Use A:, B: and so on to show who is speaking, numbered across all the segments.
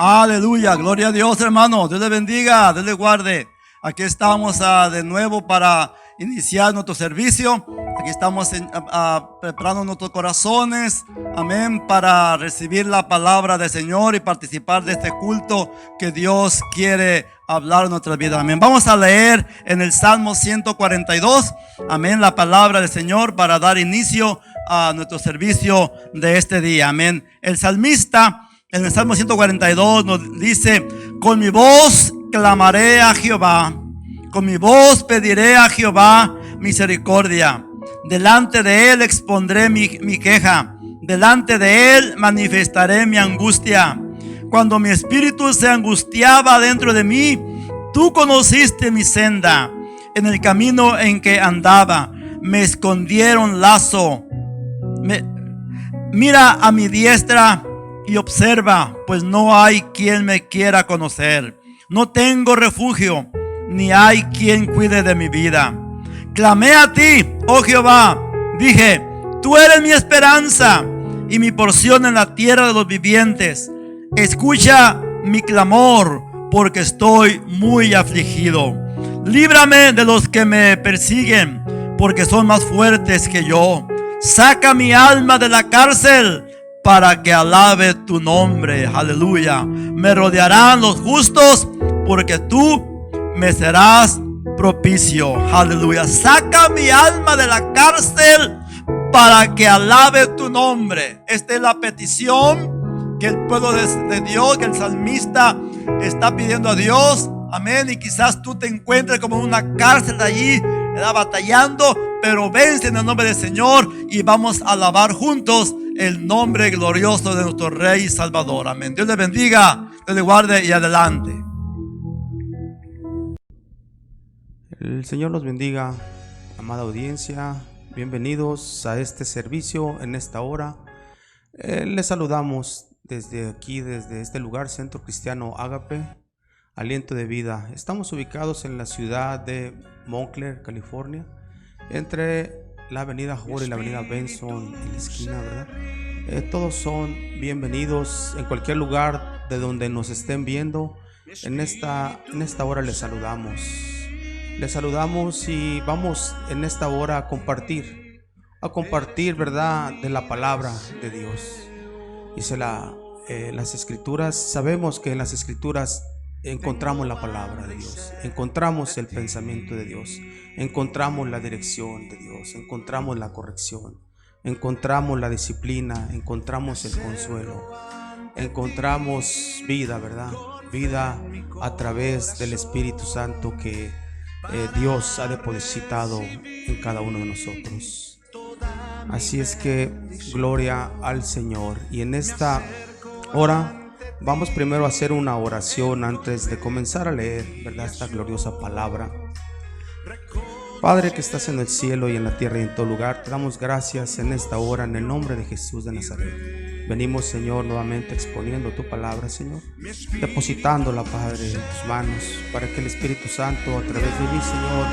A: Aleluya, gloria a Dios, hermano. Dios le bendiga, Dios le guarde. Aquí estamos de nuevo para iniciar nuestro servicio. Aquí estamos preparando nuestros corazones, amén, para recibir la palabra del Señor y participar de este culto que Dios quiere hablar en nuestra vida, amén. Vamos a leer en el Salmo 142, amén, la palabra del Señor para dar inicio a nuestro servicio de este día, amén. El salmista en el Salmo 142 nos dice: con mi voz clamaré a Jehová, con mi voz pediré a Jehová misericordia. Delante de él expondré mi queja, delante de él manifestaré mi angustia. Cuando mi espíritu se angustiaba dentro de mí, tú conociste mi senda. En el camino en que andaba, me escondieron lazo. Mira a mi diestra y observa, pues no hay quien me quiera conocer. No tengo refugio, ni hay quien cuide de mi vida. Clamé a ti, oh Jehová, dije: tú eres mi esperanza y mi porción en la tierra de los vivientes. Escucha mi clamor, porque estoy muy afligido. Líbrame de los que me persiguen, porque son más fuertes que yo. Saca mi alma de la cárcel, para que alabe tu nombre. Aleluya. Me rodearán los justos, porque tú me serás propicio. Aleluya. Saca mi alma de la cárcel para que alabe tu nombre. Esta es la petición que el pueblo de Dios, que el salmista está pidiendo a Dios. Amén. Y quizás tú te encuentres como en una cárcel de allí, batallando, pero vence en el nombre del Señor y vamos a alabar juntos el nombre glorioso de nuestro Rey y Salvador. Amén. Dios le bendiga, Dios le guarde y adelante.
B: El Señor los bendiga, amada audiencia. Bienvenidos a este servicio en esta hora. Les saludamos desde aquí, desde este lugar, Centro Cristiano Ágape, Aliento de Vida. Estamos ubicados en la ciudad de Montclair, California, entre la avenida Howard y la avenida Benson, en la esquina, ¿verdad? Todos son bienvenidos en cualquier lugar de donde nos estén viendo. En esta hora les saludamos. Les saludamos y vamos en esta hora a compartir, ¿verdad?, de la palabra de Dios. Dice las escrituras, sabemos que en las escrituras encontramos la palabra de Dios, encontramos el pensamiento de Dios, encontramos la dirección de Dios, encontramos la corrección, encontramos la disciplina, encontramos el consuelo, encontramos vida, ¿verdad? Vida a través del Espíritu Santo que Dios ha depositado en cada uno de nosotros. Así es que gloria al Señor. Y en esta hora vamos primero a hacer una oración antes de comenzar a leer, ¿verdad?, esta gloriosa palabra. Padre que estás en el cielo y en la tierra y en todo lugar, te damos gracias en esta hora en el nombre de Jesús de Nazaret. Venimos, Señor, nuevamente exponiendo tu palabra, Señor, depositándola, Padre, en tus manos, para que el Espíritu Santo a través de mí, Señor,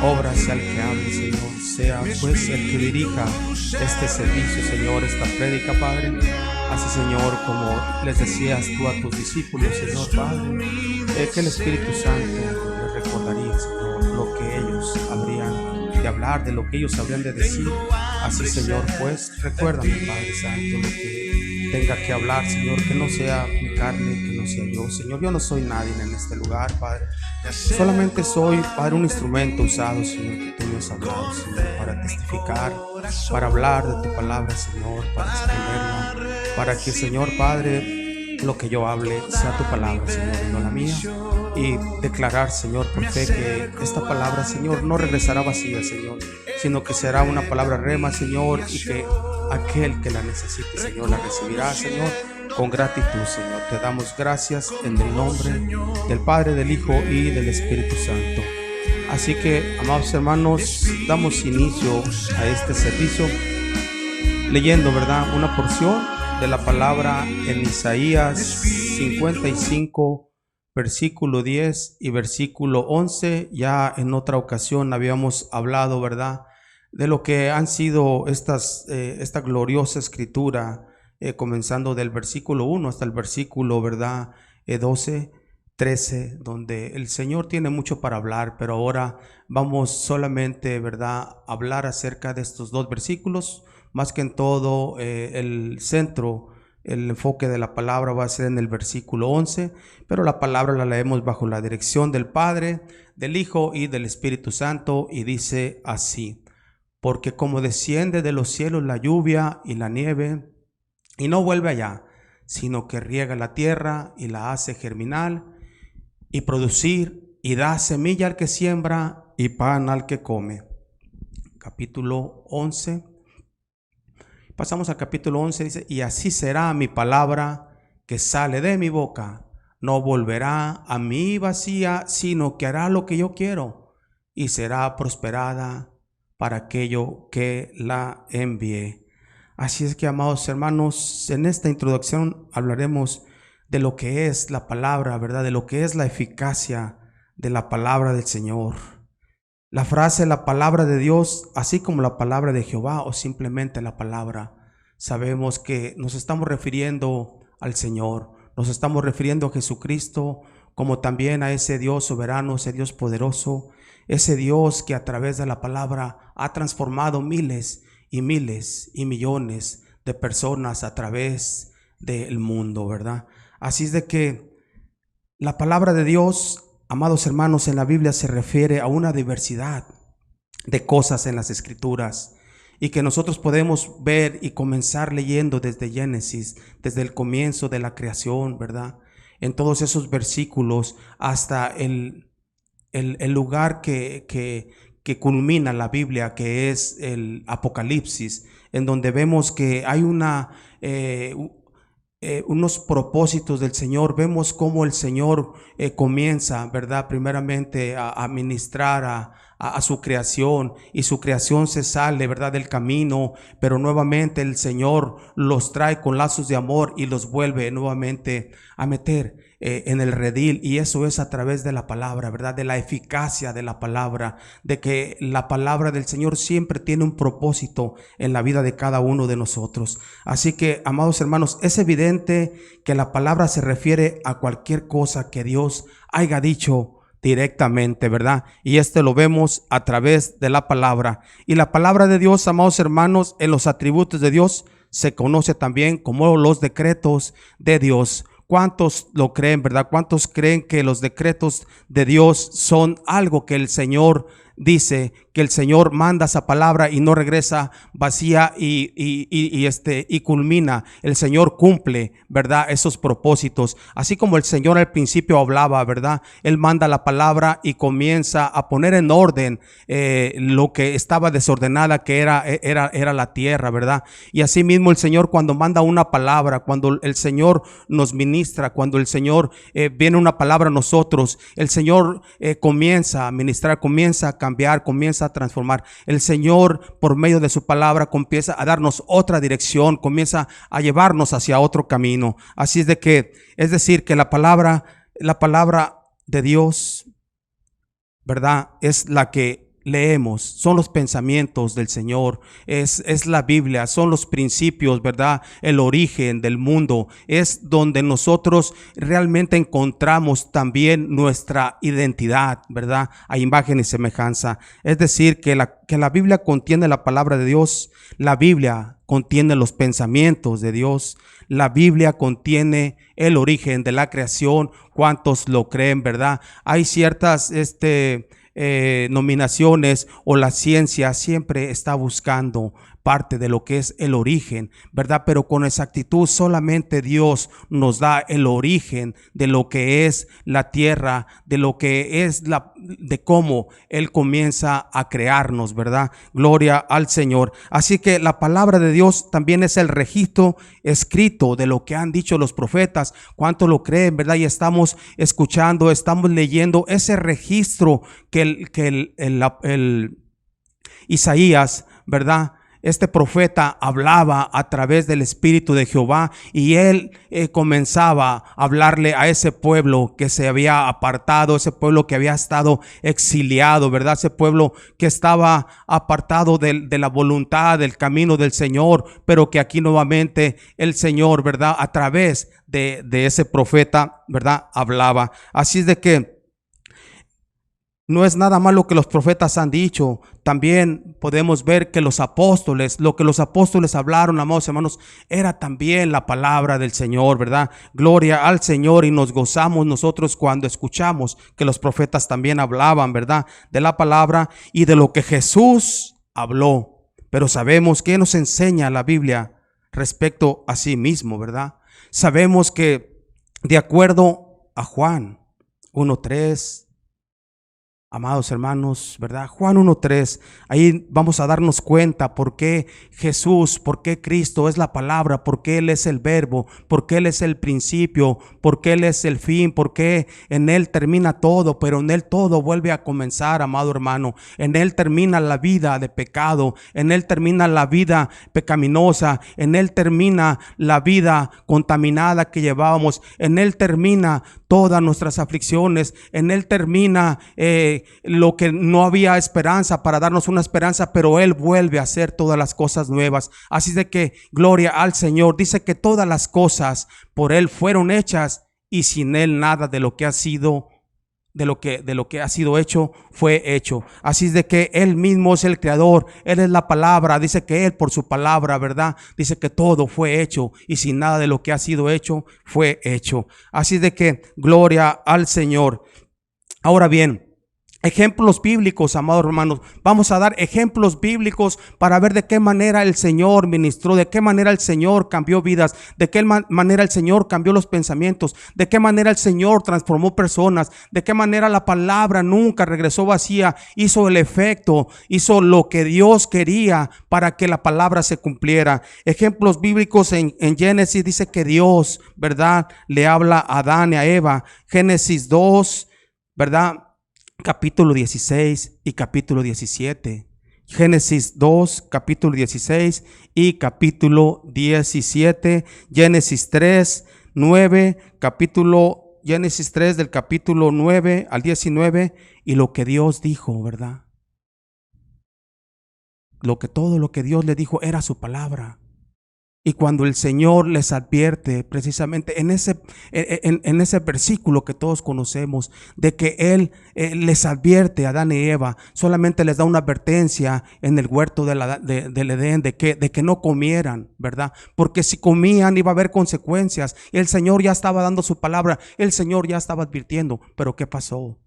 B: obra sea el que hable, Señor, sea pues el que dirija este servicio, Señor, esta prédica, Padre. Así, Señor, como les decías tú a tus discípulos, Señor, Padre, que el Espíritu Santo les recordaría, Señor, lo que ellos habrían de hablar, de lo que ellos habrían de decir. Así, Señor, pues, recuérdame, Padre Santo, lo que tenga que hablar, Señor, que no sea mi carne, que no sea yo, Señor. Yo no soy nadie en este lugar, Padre. Solamente soy, Padre, un instrumento usado, Señor, que tú me has hablado, Señor, para testificar, para hablar de tu palabra, Señor, para exponerla, para que, Señor, Padre, lo que yo hable sea tu palabra, Señor, y no la mía. Y declarar, Señor, por fe, que esta palabra, Señor, no regresará vacía, Señor, sino que será una palabra rema, Señor, y que aquel que la necesite, Señor, la recibirá, Señor, con gratitud, Señor. Te damos gracias en el nombre del Padre, del Hijo y del Espíritu Santo. Así que, amados hermanos, damos inicio a este servicio leyendo, ¿verdad?, una porción de la palabra en Isaías 55, versículo 10 y versículo 11. Ya en otra ocasión habíamos hablado, ¿verdad?, de lo que han sido esta gloriosa escritura, comenzando del versículo 1 hasta el versículo, ¿verdad?, 12, 13, donde el Señor tiene mucho para hablar, pero ahora vamos solamente, ¿verdad?, a hablar acerca de estos dos versículos. Más que en todo, el centro, el enfoque de la palabra va a ser en el versículo 11, pero la palabra la leemos bajo la dirección del Padre, del Hijo y del Espíritu Santo, y dice así: porque como desciende de los cielos la lluvia y la nieve, y no vuelve allá, sino que riega la tierra y la hace germinar y producir, y da semilla al que siembra y pan al que come. Capítulo 11. Pasamos al capítulo 11, dice: y así será mi palabra que sale de mi boca, no volverá a mí vacía, sino que hará lo que yo quiero, y será prosperada para aquello que la envié. Así es que, amados hermanos, en esta introducción hablaremos de lo que es la palabra, ¿verdad?, de lo que es la eficacia de la palabra del Señor. La frase la palabra de Dios, así como la palabra de Jehová o simplemente la palabra, sabemos que nos estamos refiriendo al Señor, nos estamos refiriendo a Jesucristo, como también a ese Dios soberano, ese Dios poderoso, ese Dios que a través de la palabra ha transformado miles y millones de personas a través del mundo, ¿verdad? Así es de que la palabra de Dios, amados hermanos, en la Biblia se refiere a una diversidad de cosas en las Escrituras, y que nosotros podemos ver y comenzar leyendo desde Génesis, desde el comienzo de la creación, ¿verdad?, en todos esos versículos hasta el lugar que culmina la Biblia, que es el Apocalipsis, en donde vemos que hay unos propósitos del Señor. Vemos cómo el Señor comienza, ¿verdad?, primeramente a ministrar a su creación, y su creación se sale, ¿verdad?, del camino, pero nuevamente el Señor los trae con lazos de amor y los vuelve nuevamente a meter en el redil, y eso es a través de la palabra, ¿verdad?, de la eficacia de la palabra, de que la palabra del Señor siempre tiene un propósito en la vida de cada uno de nosotros. Así que, amados hermanos, es evidente que la palabra se refiere a cualquier cosa que Dios haya dicho directamente, ¿verdad? Y lo vemos a través de la palabra. Y la palabra de Dios, amados hermanos, en los atributos de Dios se conoce también como los decretos de Dios. ¿Cuántos lo creen, verdad? ¿Cuántos creen que los decretos de Dios son algo que el Señor dice, que el Señor manda esa palabra y no regresa vacía y culmina? El Señor cumple, ¿verdad?, esos propósitos. Así como el Señor al principio hablaba, ¿verdad?, Él manda la palabra y comienza a poner en orden lo que estaba desordenada, que era la tierra, ¿verdad? Y así mismo el Señor, cuando manda una palabra, cuando el Señor nos ministra, cuando el Señor viene una palabra a nosotros, el Señor comienza a ministrar, comienza a cambiar, comienza a transformar. El Señor, por medio de su palabra, comienza a darnos otra dirección, comienza a llevarnos hacia otro camino. Así es decir que la palabra de Dios, ¿verdad?, es la que leemos, son los pensamientos del Señor, es la Biblia, son los principios, ¿verdad?, el origen del mundo, es donde nosotros realmente encontramos también nuestra identidad, ¿verdad?, a imagen y semejanza. Es decir, que la Biblia contiene la palabra de Dios, la Biblia contiene los pensamientos de Dios, la Biblia contiene el origen de la creación. ¿Cuántos lo creen, verdad? Hay ciertas nominaciones, o la ciencia siempre está buscando parte de lo que es el origen, ¿verdad? Pero con exactitud solamente Dios nos da el origen de lo que es la tierra, de lo que es de cómo Él comienza a crearnos, ¿verdad? Gloria al Señor. Así que la palabra de Dios también es el registro escrito de lo que han dicho los profetas. ¿Cuánto lo creen, verdad? Y estamos escuchando, estamos leyendo ese registro que el Isaías, ¿verdad?, este profeta hablaba a través del Espíritu de Jehová y él comenzaba a hablarle a ese pueblo que se había apartado, ese pueblo que había estado exiliado, ¿verdad? Ese pueblo que estaba apartado de la voluntad, del camino del Señor, pero que aquí nuevamente el Señor, ¿verdad? A través de ese profeta, ¿verdad? Hablaba. Así es de que no es nada más lo que los profetas han dicho. También podemos ver que lo que los apóstoles hablaron, amados hermanos, era también la palabra del Señor, ¿verdad? Gloria al Señor, y nos gozamos nosotros cuando escuchamos que los profetas también hablaban, ¿verdad? De la palabra y de lo que Jesús habló. Pero sabemos que nos enseña la Biblia respecto a sí mismo, ¿verdad? Sabemos que de acuerdo a Juan 1:3, amados hermanos, ¿verdad? Juan 1:3, ahí vamos a darnos cuenta por qué Jesús, por qué Cristo es la palabra, por qué Él es el verbo, por qué Él es el principio, por qué Él es el fin, por qué en Él termina todo, pero en Él todo vuelve a comenzar, amado hermano. En Él termina la vida de pecado, en Él termina la vida pecaminosa, en Él termina la vida contaminada que llevábamos, en Él termina todas nuestras aflicciones, en Él termina lo que no había esperanza, para darnos una esperanza, pero Él vuelve a hacer todas las cosas nuevas. Así de que gloria al Señor. Dice que todas las cosas por Él fueron hechas y sin Él nada de lo que ha sido de lo que ha sido hecho fue hecho. Así es de que Él mismo es el creador, Él es la palabra. Dice que Él por su palabra, ¿verdad? Dice que todo fue hecho y sin nada de lo que ha sido hecho fue hecho. Así es de que gloria al Señor. Ahora bien, ejemplos bíblicos, amados hermanos. Vamos a dar ejemplos bíblicos para ver de qué manera el Señor ministró, de qué manera el Señor cambió vidas, de qué manera el Señor cambió los pensamientos, de qué manera el Señor transformó personas, de qué manera la palabra nunca regresó vacía, hizo el efecto, hizo lo que Dios quería para que la palabra se cumpliera. Ejemplos bíblicos en Génesis dice que Dios, ¿verdad?, le habla a Adán y a Eva. Génesis 2, ¿verdad?, capítulo 16 y capítulo 17. Génesis 2, capítulo 16 y capítulo 17. Génesis 3, 9, Génesis 3 del capítulo 9 al 19. Y lo que Dios dijo, ¿verdad? Todo lo que Dios le dijo era su palabra. Y cuando el Señor les advierte precisamente en ese versículo que todos conocemos, de que Él les advierte a Adán y Eva, solamente les da una advertencia en el huerto del Edén de que no comieran, ¿verdad? Porque si comían iba a haber consecuencias. El Señor ya estaba dando su palabra, el Señor ya estaba advirtiendo, pero ¿qué pasó?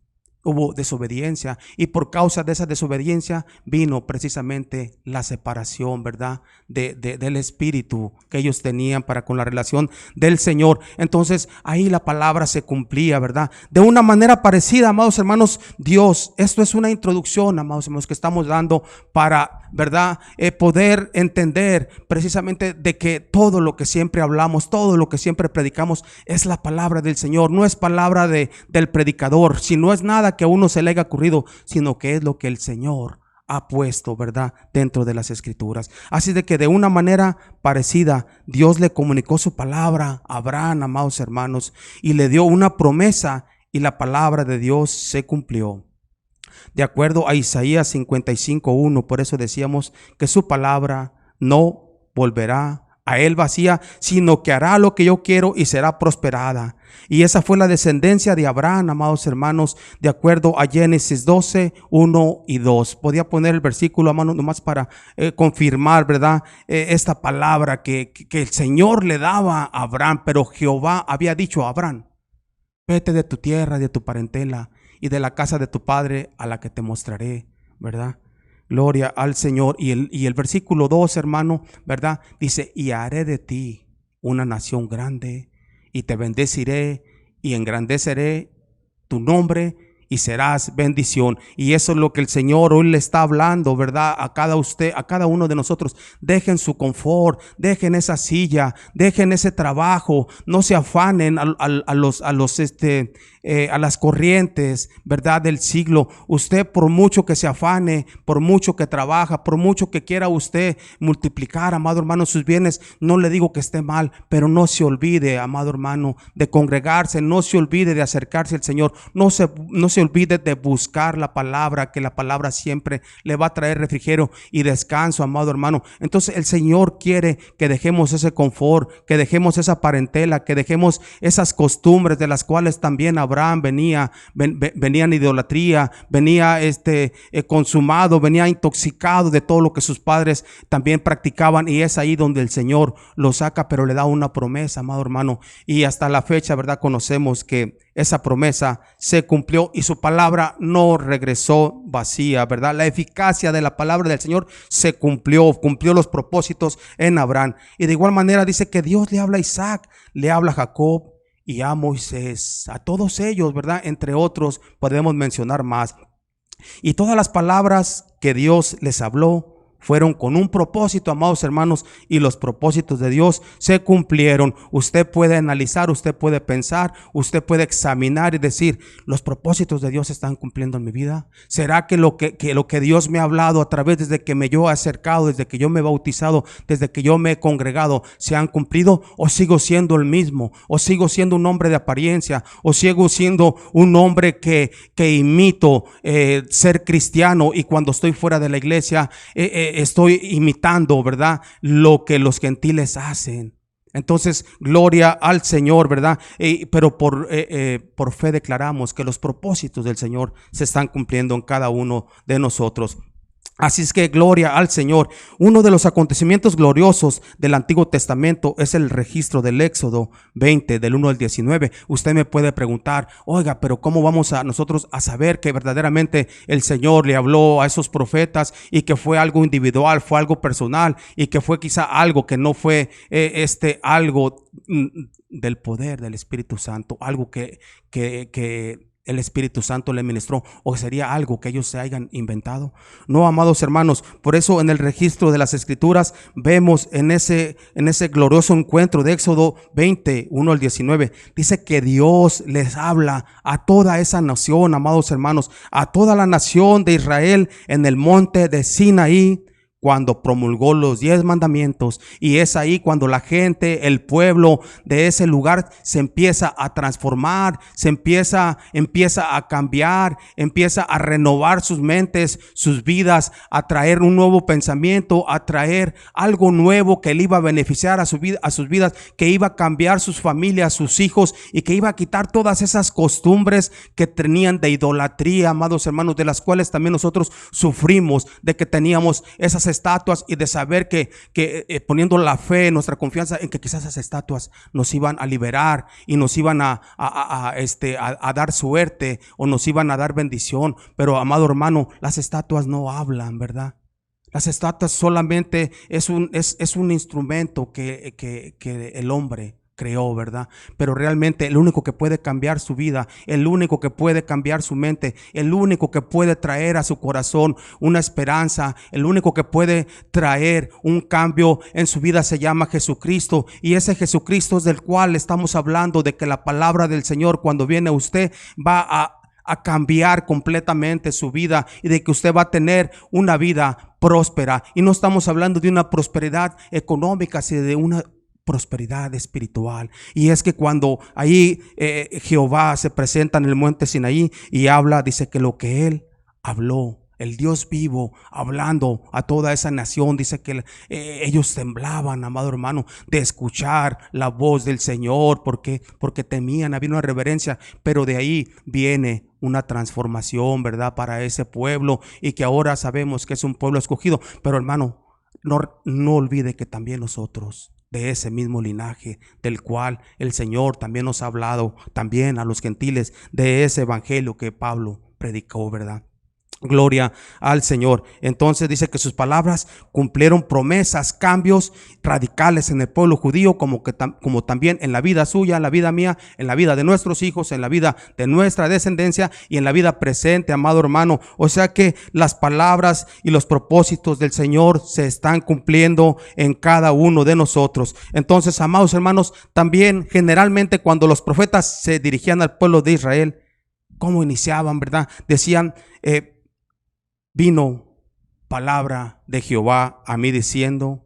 B: Hubo desobediencia, y por causa de esa desobediencia vino precisamente la separación, ¿verdad?, del espíritu que ellos tenían para con la relación del Señor. Entonces ahí la palabra se cumplía, ¿verdad? De una manera parecida, amados hermanos, Dios, esto es una introducción, amados hermanos, que estamos dando para, ¿verdad?, poder entender precisamente de que todo lo que siempre hablamos, todo lo que siempre predicamos es la palabra del Señor. No es palabra del predicador, si no es nada que a uno se le haya ocurrido, sino que es lo que el Señor ha puesto, ¿verdad?, dentro de las Escrituras. Así de que de una manera parecida Dios le comunicó su palabra a Abraham, amados hermanos, y le dio una promesa, y la palabra de Dios se cumplió. De acuerdo a Isaías 55:1, por eso decíamos que su palabra no volverá a Él vacía, sino que hará lo que yo quiero y será prosperada. Y esa fue la descendencia de Abraham, amados hermanos, de acuerdo a Génesis 12, 1 y 2. Podía poner el versículo, hermanos, nomás para confirmar, ¿verdad?, esta palabra que el Señor le daba a Abraham. Pero Jehová había dicho a Abraham: vete de tu tierra, de tu parentela y de la casa de tu padre a la que te mostraré, ¿verdad? Gloria al Señor. Y el versículo 2, hermano, ¿verdad?, dice: y haré de ti una nación grande, y te bendeciré y engrandeceré tu nombre, y serás bendición. Y eso es lo que el Señor hoy le está hablando, ¿verdad? A cada uno de nosotros. Dejen su confort, dejen esa silla, dejen ese trabajo, no se afanen a las corrientes, ¿verdad? Del siglo. Usted, por mucho que se afane, por mucho que trabaja, por mucho que quiera usted multiplicar, amado hermano, sus bienes, no le digo que esté mal, pero no se olvide, amado hermano, de congregarse, no se olvide de acercarse al Señor, no se olvide de buscar la palabra, que la palabra siempre le va a traer refrigerio y descanso, amado hermano. Entonces el Señor quiere que dejemos ese confort, que dejemos esa parentela, que dejemos esas costumbres de las cuales también Abraham venía en idolatría, venía consumado, venía intoxicado de todo lo que sus padres también practicaban, y es ahí donde el Señor lo saca, pero le da una promesa, amado hermano, y hasta la fecha, ¿verdad? Conocemos que esa promesa se cumplió y su palabra no regresó vacía, ¿verdad? La eficacia de la palabra del Señor se cumplió los propósitos en Abraham. Y de igual manera dice que Dios le habla a Isaac, le habla a Jacob y a Moisés, a todos ellos, ¿verdad? Entre otros podemos mencionar más. Y todas las palabras que Dios les habló fueron con un propósito, amados hermanos, y los propósitos de Dios se cumplieron. Usted puede analizar, usted puede pensar, usted puede examinar y decir: ¿los propósitos de Dios se están cumpliendo en mi vida? ¿Será que lo que Dios me ha hablado a través desde que yo he acercado, desde que yo me he bautizado, desde que yo me he congregado, se han cumplido? ¿O sigo siendo el mismo? ¿O sigo siendo un hombre de apariencia? ¿O sigo siendo un hombre que imito ser cristiano, y cuando estoy fuera de la iglesia estoy imitando, ¿verdad?, lo que los gentiles hacen? Entonces, gloria al Señor, ¿verdad? Pero por fe declaramos que los propósitos del Señor se están cumpliendo en cada uno de nosotros. Así es que gloria al Señor. Uno de los acontecimientos gloriosos del Antiguo Testamento es el registro del Éxodo 20, del 1 al 19. Usted me puede preguntar: oiga, pero ¿cómo vamos a nosotros a saber que verdaderamente el Señor le habló a esos profetas y que fue algo individual, fue algo personal, y que fue quizá algo que no fue algo del poder del Espíritu Santo, algo que el Espíritu Santo le ministró, o sería algo que ellos se hayan inventado? No, amados hermanos, por eso en el registro de las Escrituras vemos en ese glorioso encuentro de Éxodo 20, 1 al 19, dice que Dios les habla a toda esa nación, amados hermanos, a toda la nación de Israel en el monte de Sinaí, cuando promulgó los 10 mandamientos. Y es ahí cuando la gente, el pueblo de ese lugar se empieza a transformar, se empieza a cambiar, empieza a renovar sus mentes, sus vidas, a traer un nuevo pensamiento, a traer algo nuevo que le iba a beneficiar a sus vidas, que iba a cambiar sus familias, sus hijos, y que iba a quitar todas esas costumbres que tenían de idolatría, amados hermanos, de las cuales también nosotros sufrimos, de que teníamos esas estatuas, y de saber que poniendo la fe, nuestra confianza en que quizás esas estatuas nos iban a liberar y nos iban a dar suerte, o nos iban a dar bendición. Pero, amado hermano, las estatuas no hablan, ¿verdad? Las estatuas solamente es un instrumento que el hombre creó, ¿verdad? Pero realmente el único que puede cambiar su vida, el único que puede cambiar su mente, el único que puede traer a su corazón una esperanza, el único que puede traer un cambio en su vida se llama Jesucristo. Y ese Jesucristo es del cual estamos hablando, de que la palabra del Señor, cuando viene a usted, va a cambiar completamente su vida, y de que usted va a tener una vida próspera. Y no estamos hablando de una prosperidad económica, sino de una prosperidad espiritual. Y es que cuando ahí Jehová se presenta en el monte Sinaí y habla, dice que lo que él habló, el Dios vivo hablando a toda esa nación, dice que ellos temblaban, amado hermano, de escuchar la voz del Señor, porque temían, había una reverencia. Pero de ahí viene una transformación, ¿verdad?, para ese pueblo, y que ahora sabemos que es un pueblo escogido. Pero, hermano, no olvide que también nosotros, de ese mismo linaje del cual el Señor también nos ha hablado, también a los gentiles, de ese evangelio que Pablo predicó, ¿verdad? Gloria al Señor. Entonces dice que sus palabras cumplieron promesas, cambios radicales en el pueblo judío, como también en la vida suya, en la vida mía, en la vida de nuestros hijos, en la vida de nuestra descendencia y en la vida presente, amado hermano. O sea que las palabras y los propósitos del Señor se están cumpliendo en cada uno de nosotros. Entonces, amados hermanos, también generalmente cuando los profetas se dirigían al pueblo de Israel, ¿cómo iniciaban, verdad? Decían, vino palabra de Jehová a mí diciendo,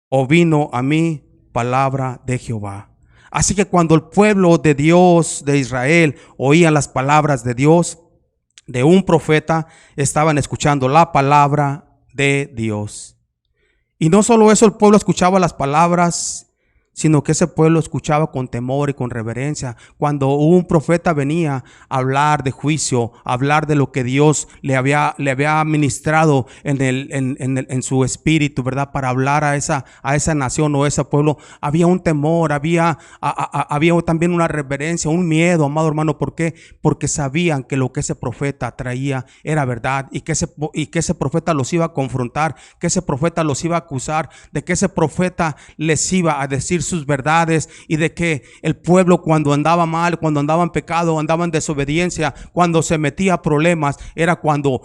B: o vino a mí palabra de Jehová. Así que cuando el pueblo de Dios, de Israel, oían las palabras de Dios, de un profeta, estaban escuchando la palabra de Dios. Y no solo eso, el pueblo escuchaba las palabras, sino que ese pueblo escuchaba con temor y con reverencia. Cuando un profeta venía a hablar de juicio, a hablar de lo que Dios le había ministrado en su espíritu, ¿verdad? Para hablar a esa nación o a ese pueblo, había un temor, había también una reverencia, un miedo, amado hermano. ¿Por qué? Porque sabían que lo que ese profeta traía era verdad y que ese profeta los iba a confrontar, que ese profeta los iba a acusar, de que ese profeta les iba a decir sus verdades, y de que el pueblo, cuando andaba mal, cuando andaba en pecado, andaba en desobediencia, cuando se metía a problemas, era cuando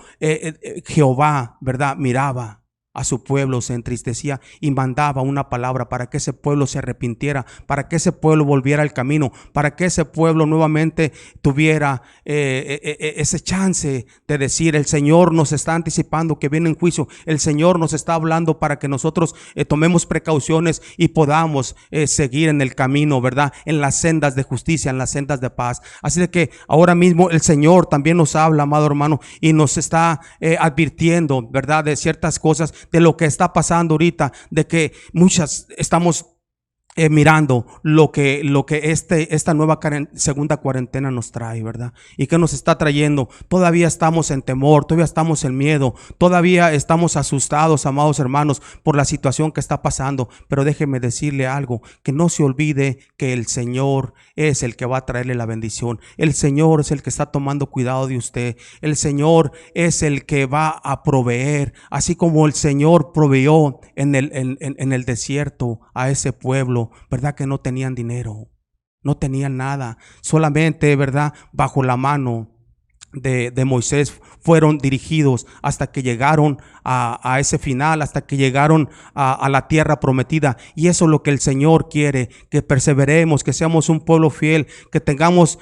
B: Jehová, ¿verdad?, miraba a su pueblo, se entristecía y mandaba una palabra para que ese pueblo se arrepintiera, para que ese pueblo volviera al camino, para que ese pueblo nuevamente tuviera ese chance de decir: el Señor nos está anticipando que viene en juicio, el Señor nos está hablando para que nosotros tomemos precauciones y podamos seguir en el camino, ¿verdad?, en las sendas de justicia, en las sendas de paz. Así de que ahora mismo el Señor también nos habla, amado hermano, y nos está advirtiendo, ¿verdad?, de ciertas cosas, de lo que está pasando ahorita, de que muchas estamos mirando lo que esta nueva segunda cuarentena nos trae, ¿verdad? Y que nos está trayendo. Todavía estamos en temor, todavía estamos en miedo, todavía estamos asustados, amados hermanos, por la situación que está pasando. Pero déjeme decirle algo, que no se olvide que el Señor es el que va a traerle la bendición. El Señor es el que está tomando cuidado de usted. El Señor es el que va a proveer, así como el Señor proveyó en el desierto a ese pueblo, ¿verdad?, que no tenían dinero, no tenían nada, solamente, ¿verdad?, bajo la mano de Moisés fueron dirigidos hasta que llegaron a ese final, hasta que llegaron a la tierra prometida. Y eso es lo que el Señor quiere, que perseveremos, que seamos un pueblo fiel, que tengamos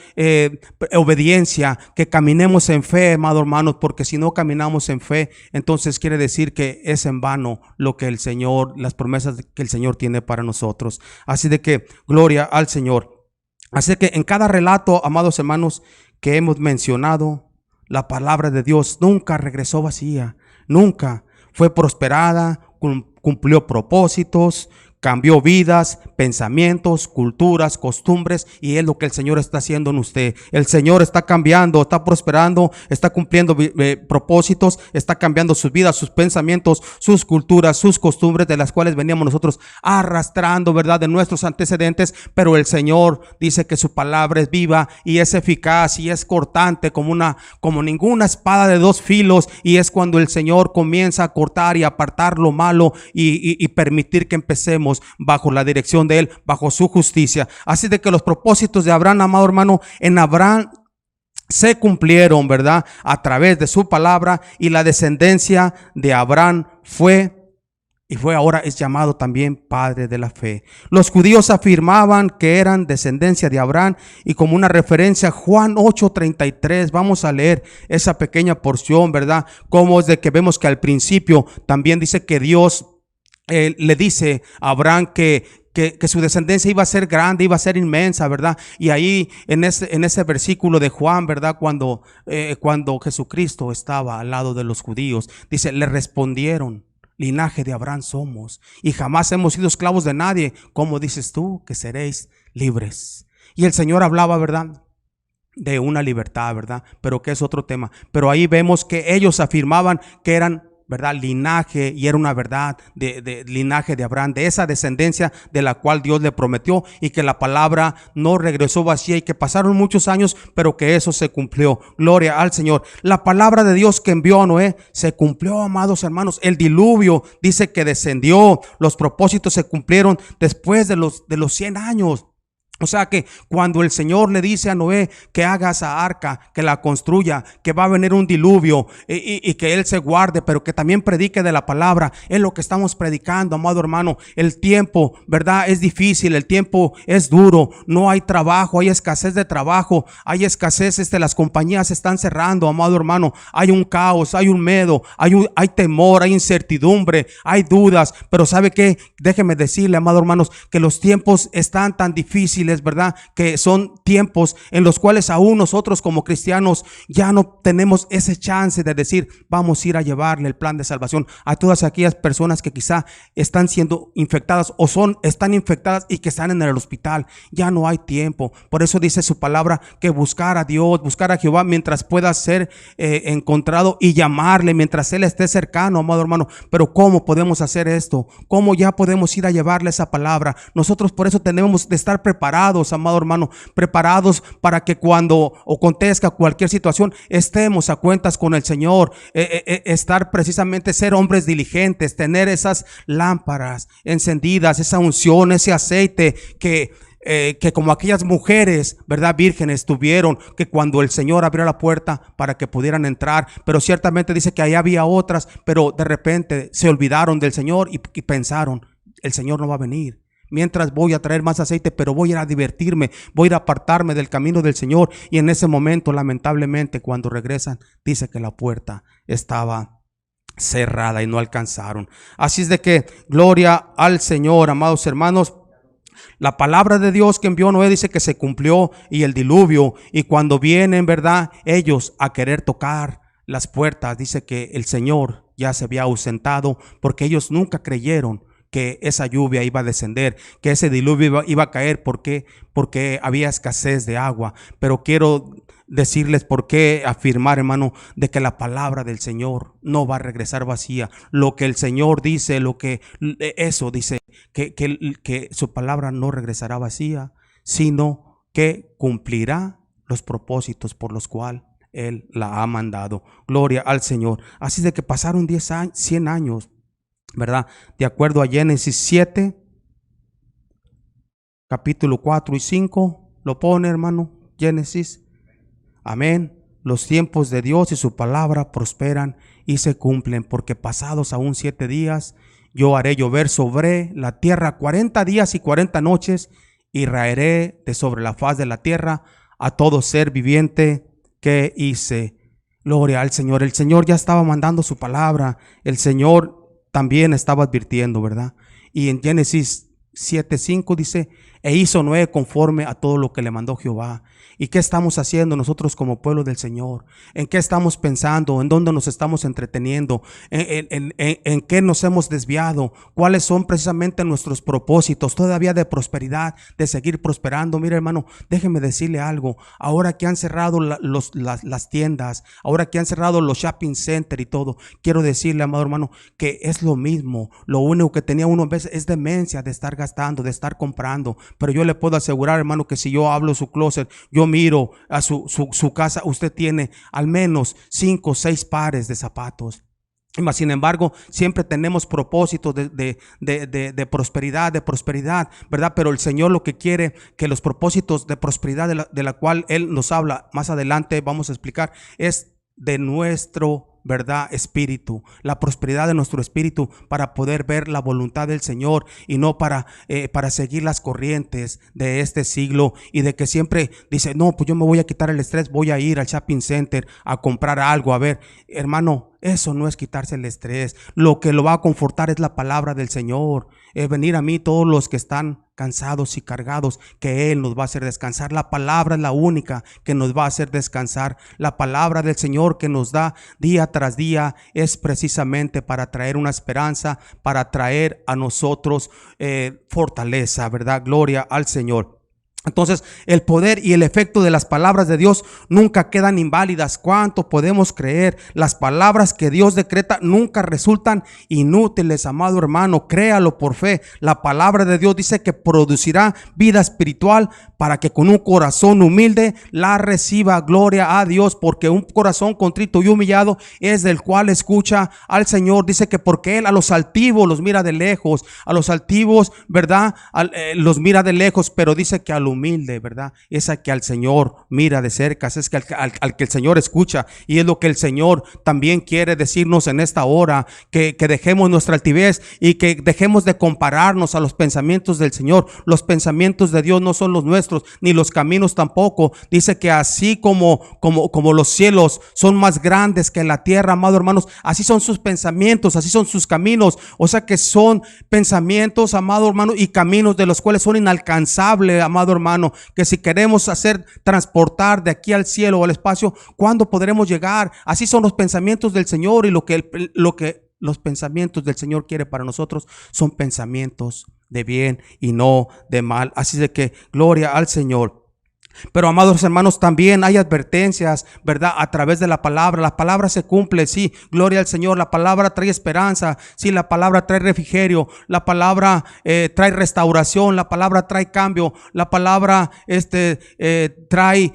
B: obediencia, que caminemos en fe, amados hermanos, porque si no caminamos en fe, entonces quiere decir que es en vano lo que el Señor, las promesas que el Señor tiene para nosotros. Así de que gloria al Señor. Así que en cada relato, amados hermanos, que hemos mencionado, la palabra de Dios nunca regresó vacía, nunca fue prosperada, cumplió propósitos, cambió vidas, pensamientos, culturas, costumbres, y es lo que el Señor está haciendo en usted. El Señor está cambiando, está prosperando, está cumpliendo propósitos, está cambiando sus vidas, sus pensamientos, sus culturas, sus costumbres, de las cuales veníamos nosotros arrastrando, ¿verdad?, de nuestros antecedentes. Pero el Señor dice que su palabra es viva y es eficaz y es cortante como ninguna espada de dos filos, y es cuando el Señor comienza a cortar y apartar lo malo y permitir que empecemos bajo la dirección de Él, bajo su justicia. Así de que los propósitos de Abraham, amado hermano, en Abraham se cumplieron, ¿verdad?, a través de su palabra, y la descendencia de Abraham fue ahora es llamado también padre de la fe. Los judíos afirmaban que eran descendencia de Abraham, y como una referencia, Juan 8:33, vamos a leer esa pequeña porción, ¿verdad?, como es de que vemos que al principio también dice que Dios le dice a Abraham que su descendencia iba a ser grande, iba a ser inmensa, ¿verdad? Y ahí en ese versículo de Juan, ¿verdad?, cuando Jesucristo estaba al lado de los judíos, dice: le respondieron: linaje de Abraham somos, y jamás hemos sido esclavos de nadie. ¿Cómo dices tú que seréis libres? Y el Señor hablaba, ¿verdad?, de una libertad, ¿verdad?, pero que es otro tema. Pero ahí vemos que ellos afirmaban que eran ¿verdad? Linaje, y era una verdad de linaje de Abraham, de esa descendencia de la cual Dios le prometió, y que la palabra no regresó vacía, y que pasaron muchos años, pero que eso se cumplió. Gloria al Señor. La palabra de Dios que envió a Noé se cumplió, amados hermanos. El diluvio dice que descendió, los propósitos se cumplieron después de los 100 años. O sea que cuando el Señor le dice a Noé que haga esa arca, que la construya, que va a venir un diluvio y que él se guarde, pero que también predique de la palabra, es lo que estamos predicando, amado hermano. El tiempo, ¿verdad? Es difícil, el tiempo es duro, no hay trabajo, hay escasez de trabajo, hay escasez, las compañías están cerrando, amado hermano. Hay un caos, hay un miedo, hay temor, hay incertidumbre, hay dudas, pero ¿sabe qué? Déjeme decirle, amado hermanos, que los tiempos están tan difíciles, ¿verdad? Que son tiempos en los cuales aún nosotros como cristianos ya no tenemos ese chance de decir, vamos a ir a llevarle el plan de salvación a todas aquellas personas que quizá están siendo infectadas o están infectadas y que están en el hospital. Ya no hay tiempo. Por eso dice su palabra que buscar a Dios, buscar a Jehová mientras pueda ser encontrado, y llamarle mientras Él esté cercano, amado hermano. Pero ¿cómo podemos hacer esto? ¿Cómo ya podemos ir a llevarle esa palabra? Nosotros por eso tenemos de estar preparados, amado hermano, preparados para que cuando acontezca cualquier situación estemos a cuentas con el Señor. Estar precisamente, ser hombres diligentes, tener esas lámparas encendidas, esa unción, ese aceite que como aquellas mujeres, ¿verdad? Vírgenes tuvieron, que cuando el Señor abrió la puerta para que pudieran entrar, pero ciertamente dice que ahí había otras, pero de repente se olvidaron del Señor y pensaron, el Señor no va a venir. Mientras voy a traer más aceite, pero voy a ir a divertirme, voy a ir a apartarme del camino del Señor. Y en ese momento, lamentablemente, cuando regresan, dice que la puerta estaba cerrada y no alcanzaron. Así es de que, gloria al Señor, amados hermanos. La palabra de Dios que envió Noé dice que se cumplió, y el diluvio. Y cuando vienen, ¿verdad?, ellos a querer tocar las puertas, dice que el Señor ya se había ausentado, porque ellos nunca creyeron que esa lluvia iba a descender, que ese diluvio iba a caer, porque había escasez de agua. Pero quiero decirles por qué afirmar, hermano, de que la palabra del Señor no va a regresar vacía. Lo que el Señor dice, eso dice, que su palabra no regresará vacía, sino que cumplirá los propósitos por los cuales Él la ha mandado. Gloria al Señor. Así de que pasaron 100 años, ¿verdad? De acuerdo a Génesis 7, capítulo 4 y 5, lo pone, hermano, Génesis. Amén. Los tiempos de Dios y su palabra prosperan y se cumplen, porque pasados aún 7 días, yo haré llover sobre la tierra 40 días y 40 noches, y raeré de sobre la faz de la tierra a todo ser viviente que hice. Gloria al Señor. El Señor ya estaba mandando su palabra. El Señor también estaba advirtiendo, ¿verdad? Y en Génesis 7:5 dice, e hizo Noé conforme a todo lo que le mandó Jehová. ¿Y qué estamos haciendo nosotros como pueblo del Señor? ¿En qué estamos pensando? ¿En dónde nos estamos entreteniendo? ¿En qué nos hemos desviado? ¿Cuáles son precisamente nuestros propósitos todavía de prosperidad, de seguir prosperando? Mire, hermano, déjeme decirle algo. Ahora que han cerrado las tiendas, ahora que han cerrado los shopping center y todo, quiero decirle, amado hermano, que es lo mismo. Lo único que tenía uno a veces es demencia de estar gastando, de estar comprando. Pero yo le puedo asegurar, hermano, que si yo hablo su closet, yo miro a su casa, usted tiene al menos 5 o 6 pares de zapatos. Sin embargo, siempre tenemos propósitos de prosperidad, ¿verdad? Pero el Señor lo que quiere, que los propósitos de prosperidad de la cual Él nos habla más adelante, vamos a explicar, es de nuestro, ¿verdad?, espíritu, la prosperidad de nuestro espíritu, para poder ver la voluntad del Señor, y no para seguir las corrientes de este siglo, y de que siempre dice, no, pues yo me voy a quitar el estrés, voy a ir al shopping center a comprar algo. A ver, hermano, eso no es quitarse el estrés. Lo que lo va a confortar es la palabra del Señor. Venir a mí todos los que están cansados y cargados, que Él nos va a hacer descansar. La palabra es la única que nos va a hacer descansar. La palabra del Señor que nos da día tras día es precisamente para traer una esperanza, para traer a nosotros fortaleza, ¿verdad? Gloria al Señor. Entonces, el poder y el efecto de las palabras de Dios nunca quedan inválidas. ¿Cuánto podemos creer? Las palabras que Dios decreta nunca resultan inútiles, amado hermano. Créalo por fe. La palabra de Dios dice que producirá vida espiritual para que con un corazón humilde la reciba. Gloria a Dios, porque un corazón contrito y humillado es del cual escucha al Señor. Dice que porque Él a los altivos los mira de lejos, a los altivos, ¿verdad? Los mira de lejos, pero dice que al humilde, ¿verdad? Es al que al Señor mira de cerca, es que al que el Señor escucha. Y es lo que el Señor también quiere decirnos en esta hora, que dejemos nuestra altivez y que dejemos de compararnos a los pensamientos del Señor. Los pensamientos de Dios no son los nuestros, ni los caminos tampoco. Dice que así como los cielos son más grandes que la tierra, amado hermanos, así son sus pensamientos, así son sus caminos. O sea que son pensamientos, amado hermano, y caminos de los cuales son inalcanzables, amado hermano, que si queremos hacer transportar de aquí al cielo o al espacio, ¿cuándo podremos llegar? Así son los pensamientos del Señor, y lo que los pensamientos del Señor quiere para nosotros son pensamientos de bien y no de mal. Así de que gloria al Señor. Pero amados hermanos, también hay advertencias, ¿verdad? A través de la palabra se cumple, sí, gloria al Señor. La palabra trae esperanza, sí, la palabra trae refrigerio, la palabra trae restauración, la palabra trae cambio, la palabra trae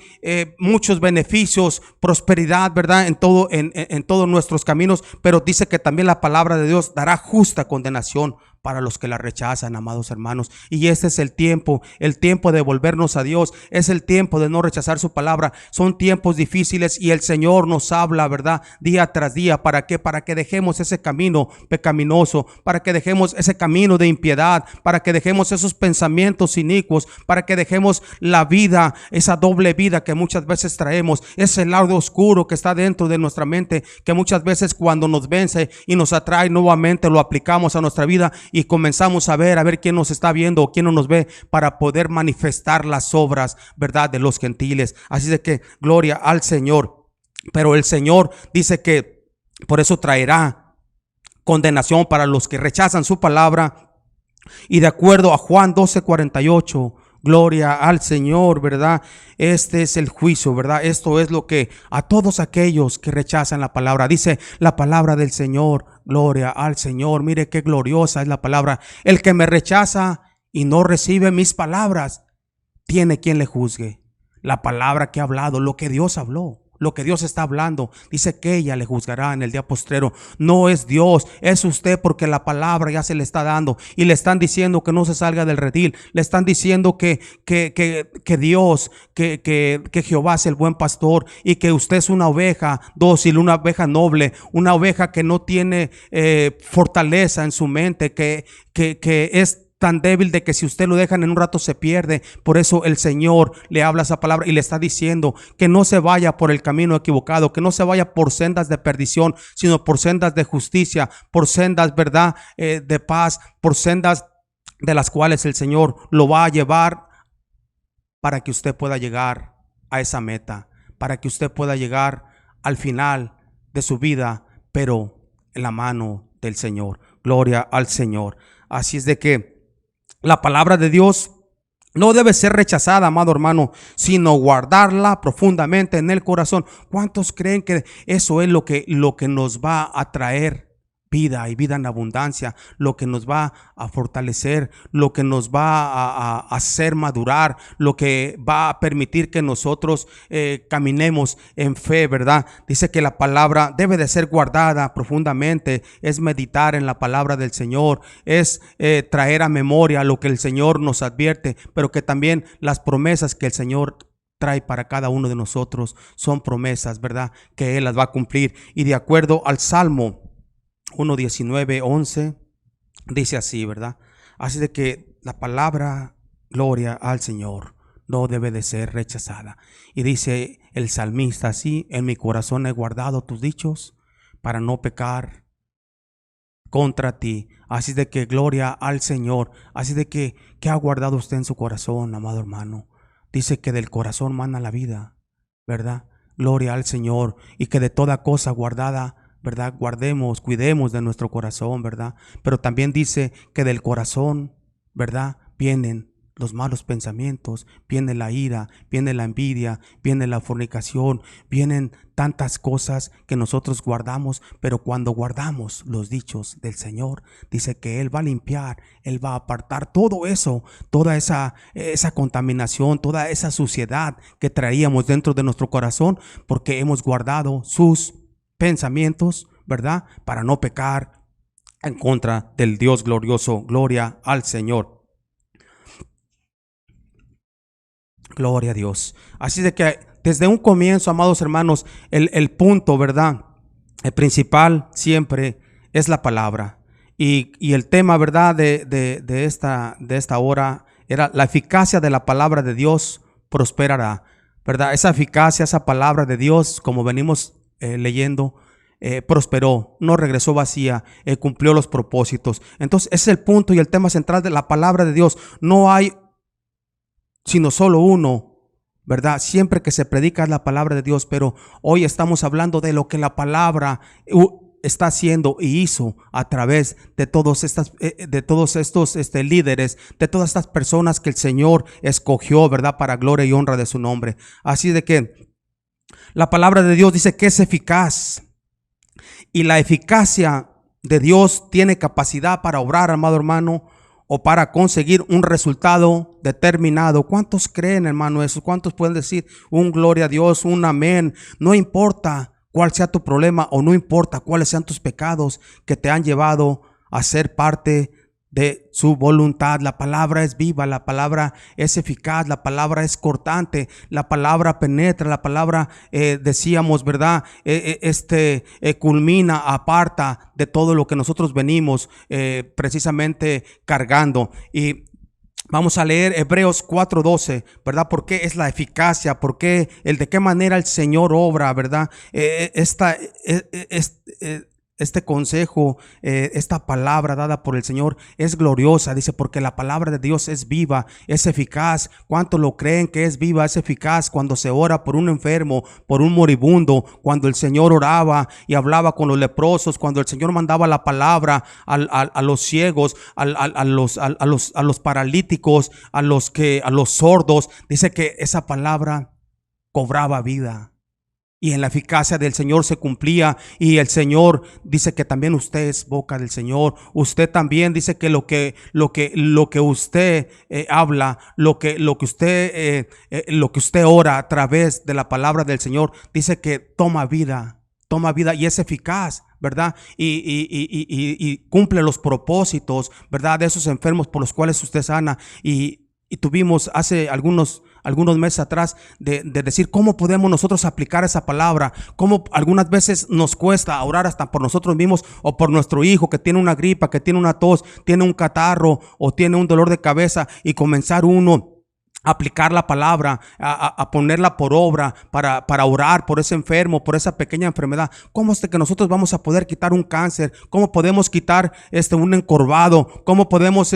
B: muchos beneficios, prosperidad, ¿verdad? En todos nuestros caminos. Pero dice que también la palabra de Dios dará justa condenación para los que la rechazan, amados hermanos. Y este es el tiempo de volvernos a Dios. Es el tiempo de no rechazar su palabra. Son tiempos difíciles y el Señor nos habla, ¿verdad? Día tras día. ¿Para qué? Para que dejemos ese camino pecaminoso, para que dejemos ese camino de impiedad, para que dejemos esos pensamientos inicuos, para que dejemos la vida, esa doble vida que muchas veces traemos, ese lado oscuro que está dentro de nuestra mente, que muchas veces cuando nos vence y nos atrae nuevamente lo aplicamos a nuestra vida y comenzamos a ver quién nos está viendo o quién no nos ve, para poder manifestar las obras, ¿verdad?, de los gentiles. Así de que gloria al Señor. Pero el Señor dice que por eso traerá condenación para los que rechazan su palabra. Y de acuerdo a Juan 12:48, gloria al Señor, ¿verdad? Este es el juicio, ¿verdad? Esto es lo que a todos aquellos que rechazan la palabra, dice la palabra del Señor, gloria al Señor. Mire qué gloriosa es la palabra. El que me rechaza y no recibe mis palabras, tiene quien le juzgue. La palabra que ha hablado, lo que Dios habló, lo que Dios está hablando, dice que ella le juzgará en el día postrero. No es Dios, es usted, porque la palabra ya se le está dando y le están diciendo que no se salga del redil. Le están diciendo que Dios, que Jehová es el buen pastor y que usted es una oveja dócil, una oveja noble, una oveja que no tiene fortaleza en su mente, que es tan débil de que si usted lo dejan en un rato se pierde. Por eso el Señor le habla esa palabra y le está diciendo que no se vaya por el camino equivocado, que no se vaya por sendas de perdición, sino por sendas de justicia, por sendas, ¿verdad?, de paz, por sendas de las cuales el Señor lo va a llevar para que usted pueda llegar a esa meta, para que usted pueda llegar al final de su vida, pero en la mano del Señor. Gloria al Señor. Así es de que la palabra de Dios no debe ser rechazada, amado hermano, sino guardarla profundamente en el corazón. ¿Cuántos creen que eso es lo que nos va a traer vida y vida en abundancia, lo que nos va a fortalecer, lo que nos va a hacer madurar, lo que va a permitir que nosotros caminemos en fe, ¿verdad? Dice que la palabra debe de ser guardada profundamente, es meditar en la palabra del Señor, es traer a memoria lo que el Señor nos advierte, pero que también las promesas que el Señor trae para cada uno de nosotros son promesas, ¿verdad?, que Él las va a cumplir. Y de acuerdo al Salmo 1:19-11 dice así, ¿verdad? Así de que la palabra, gloria al Señor, no debe de ser rechazada. Y dice el salmista así: en mi corazón he guardado tus dichos para no pecar contra ti. Así de que gloria al Señor. Así de que, ¿qué ha guardado usted en su corazón, amado hermano? Dice que del corazón mana la vida, ¿verdad? Gloria al Señor. Y que de toda cosa guardada, ¿verdad?, cuidemos de nuestro corazón, ¿verdad? Pero también dice que del corazón, ¿verdad?, vienen los malos pensamientos, viene la ira, viene la envidia, viene la fornicación, vienen tantas cosas que nosotros guardamos, pero cuando guardamos los dichos del Señor, dice que Él va a limpiar, Él va a apartar todo eso, toda esa contaminación, toda esa suciedad que traíamos dentro de nuestro corazón, porque hemos guardado sus pensamientos, ¿verdad? Para no pecar en contra del Dios glorioso. Gloria al Señor. Gloria a Dios. Así de que desde un comienzo, amados hermanos, el punto, ¿verdad? El principal siempre es la palabra. Y el tema, ¿verdad? De esta hora era la eficacia de la palabra de Dios prosperará, ¿verdad? Esa eficacia, esa palabra de Dios, como venimos leyendo, prosperó, no regresó vacía, cumplió los propósitos. Entonces ese es el punto y el tema central de la palabra de Dios. No hay sino solo uno, ¿verdad? Siempre que se predica la palabra de Dios, pero hoy estamos hablando de lo que la palabra está haciendo y hizo a través de todos estos líderes, de todas estas personas que el Señor escogió, ¿verdad? Para gloria y honra de su nombre. Así de que la palabra de Dios dice que es eficaz, y la eficacia de Dios tiene capacidad para obrar, amado hermano, o para conseguir un resultado determinado. ¿Cuántos creen, hermano, eso? ¿Cuántos pueden decir un gloria a Dios, un amén? No importa cuál sea tu problema, o no importa cuáles sean tus pecados que te han llevado a ser parte de su voluntad. La palabra es viva, la palabra es eficaz, la palabra es cortante, la palabra penetra, la palabra decíamos, ¿verdad? Culmina, aparta de todo lo que nosotros venimos precisamente cargando. Y vamos a leer Hebreos 4:12, ¿verdad? ¿Por qué es la eficacia? ¿Por qué de qué manera el Señor obra, ¿verdad? Este consejo, esta palabra dada por el Señor es gloriosa. Dice, porque la palabra de Dios es viva, es eficaz. ¿Cuántos lo creen que es viva, es eficaz? Cuando se ora por un enfermo, por un moribundo, cuando el Señor oraba y hablaba con los leprosos, cuando el Señor mandaba la palabra a los ciegos, a los paralíticos, a los sordos, dice que esa palabra cobraba vida. Y en la eficacia del Señor se cumplía. Y el Señor dice que también usted es boca del Señor. Usted también dice que lo que usted habla, lo que usted ora a través de la palabra del Señor, dice que toma vida y es eficaz, ¿verdad? Y cumple los propósitos, ¿verdad? De esos enfermos por los cuales usted sana. Y tuvimos hace algunos meses atrás de decir cómo podemos nosotros aplicar esa palabra, cómo algunas veces nos cuesta orar hasta por nosotros mismos o por nuestro hijo que tiene una gripa, que tiene una tos, tiene un catarro o tiene un dolor de cabeza, y comenzar uno a aplicar la palabra, a ponerla por obra para orar por ese enfermo, por esa pequeña enfermedad. ¿Cómo es que nosotros vamos a poder quitar un cáncer? ¿Cómo podemos quitar un encorvado? ¿Cómo podemos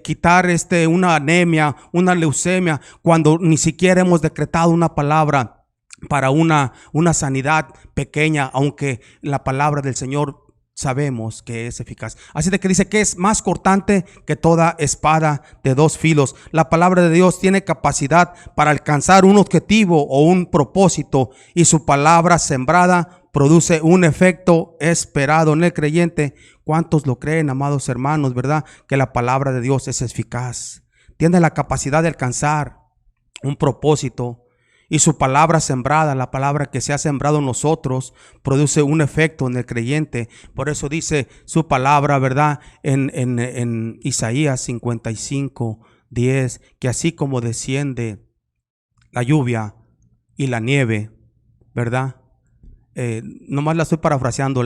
B: quitar una anemia, una leucemia, cuando ni siquiera hemos decretado una palabra para una sanidad pequeña, aunque la palabra del Señor sabemos que es eficaz? Así de que dice que es más cortante que toda espada de dos filos. La palabra de Dios tiene capacidad para alcanzar un objetivo o un propósito, y su palabra sembrada produce un efecto esperado en el creyente. ¿Cuántos lo creen, amados hermanos, verdad? Que la palabra de Dios es eficaz. Tiene la capacidad de alcanzar un propósito. Y su palabra sembrada, la palabra que se ha sembrado en nosotros, produce un efecto en el creyente. Por eso dice su palabra, ¿verdad? En Isaías 55:10, que así como desciende la lluvia y la nieve, ¿verdad? Nomás la estoy parafraseando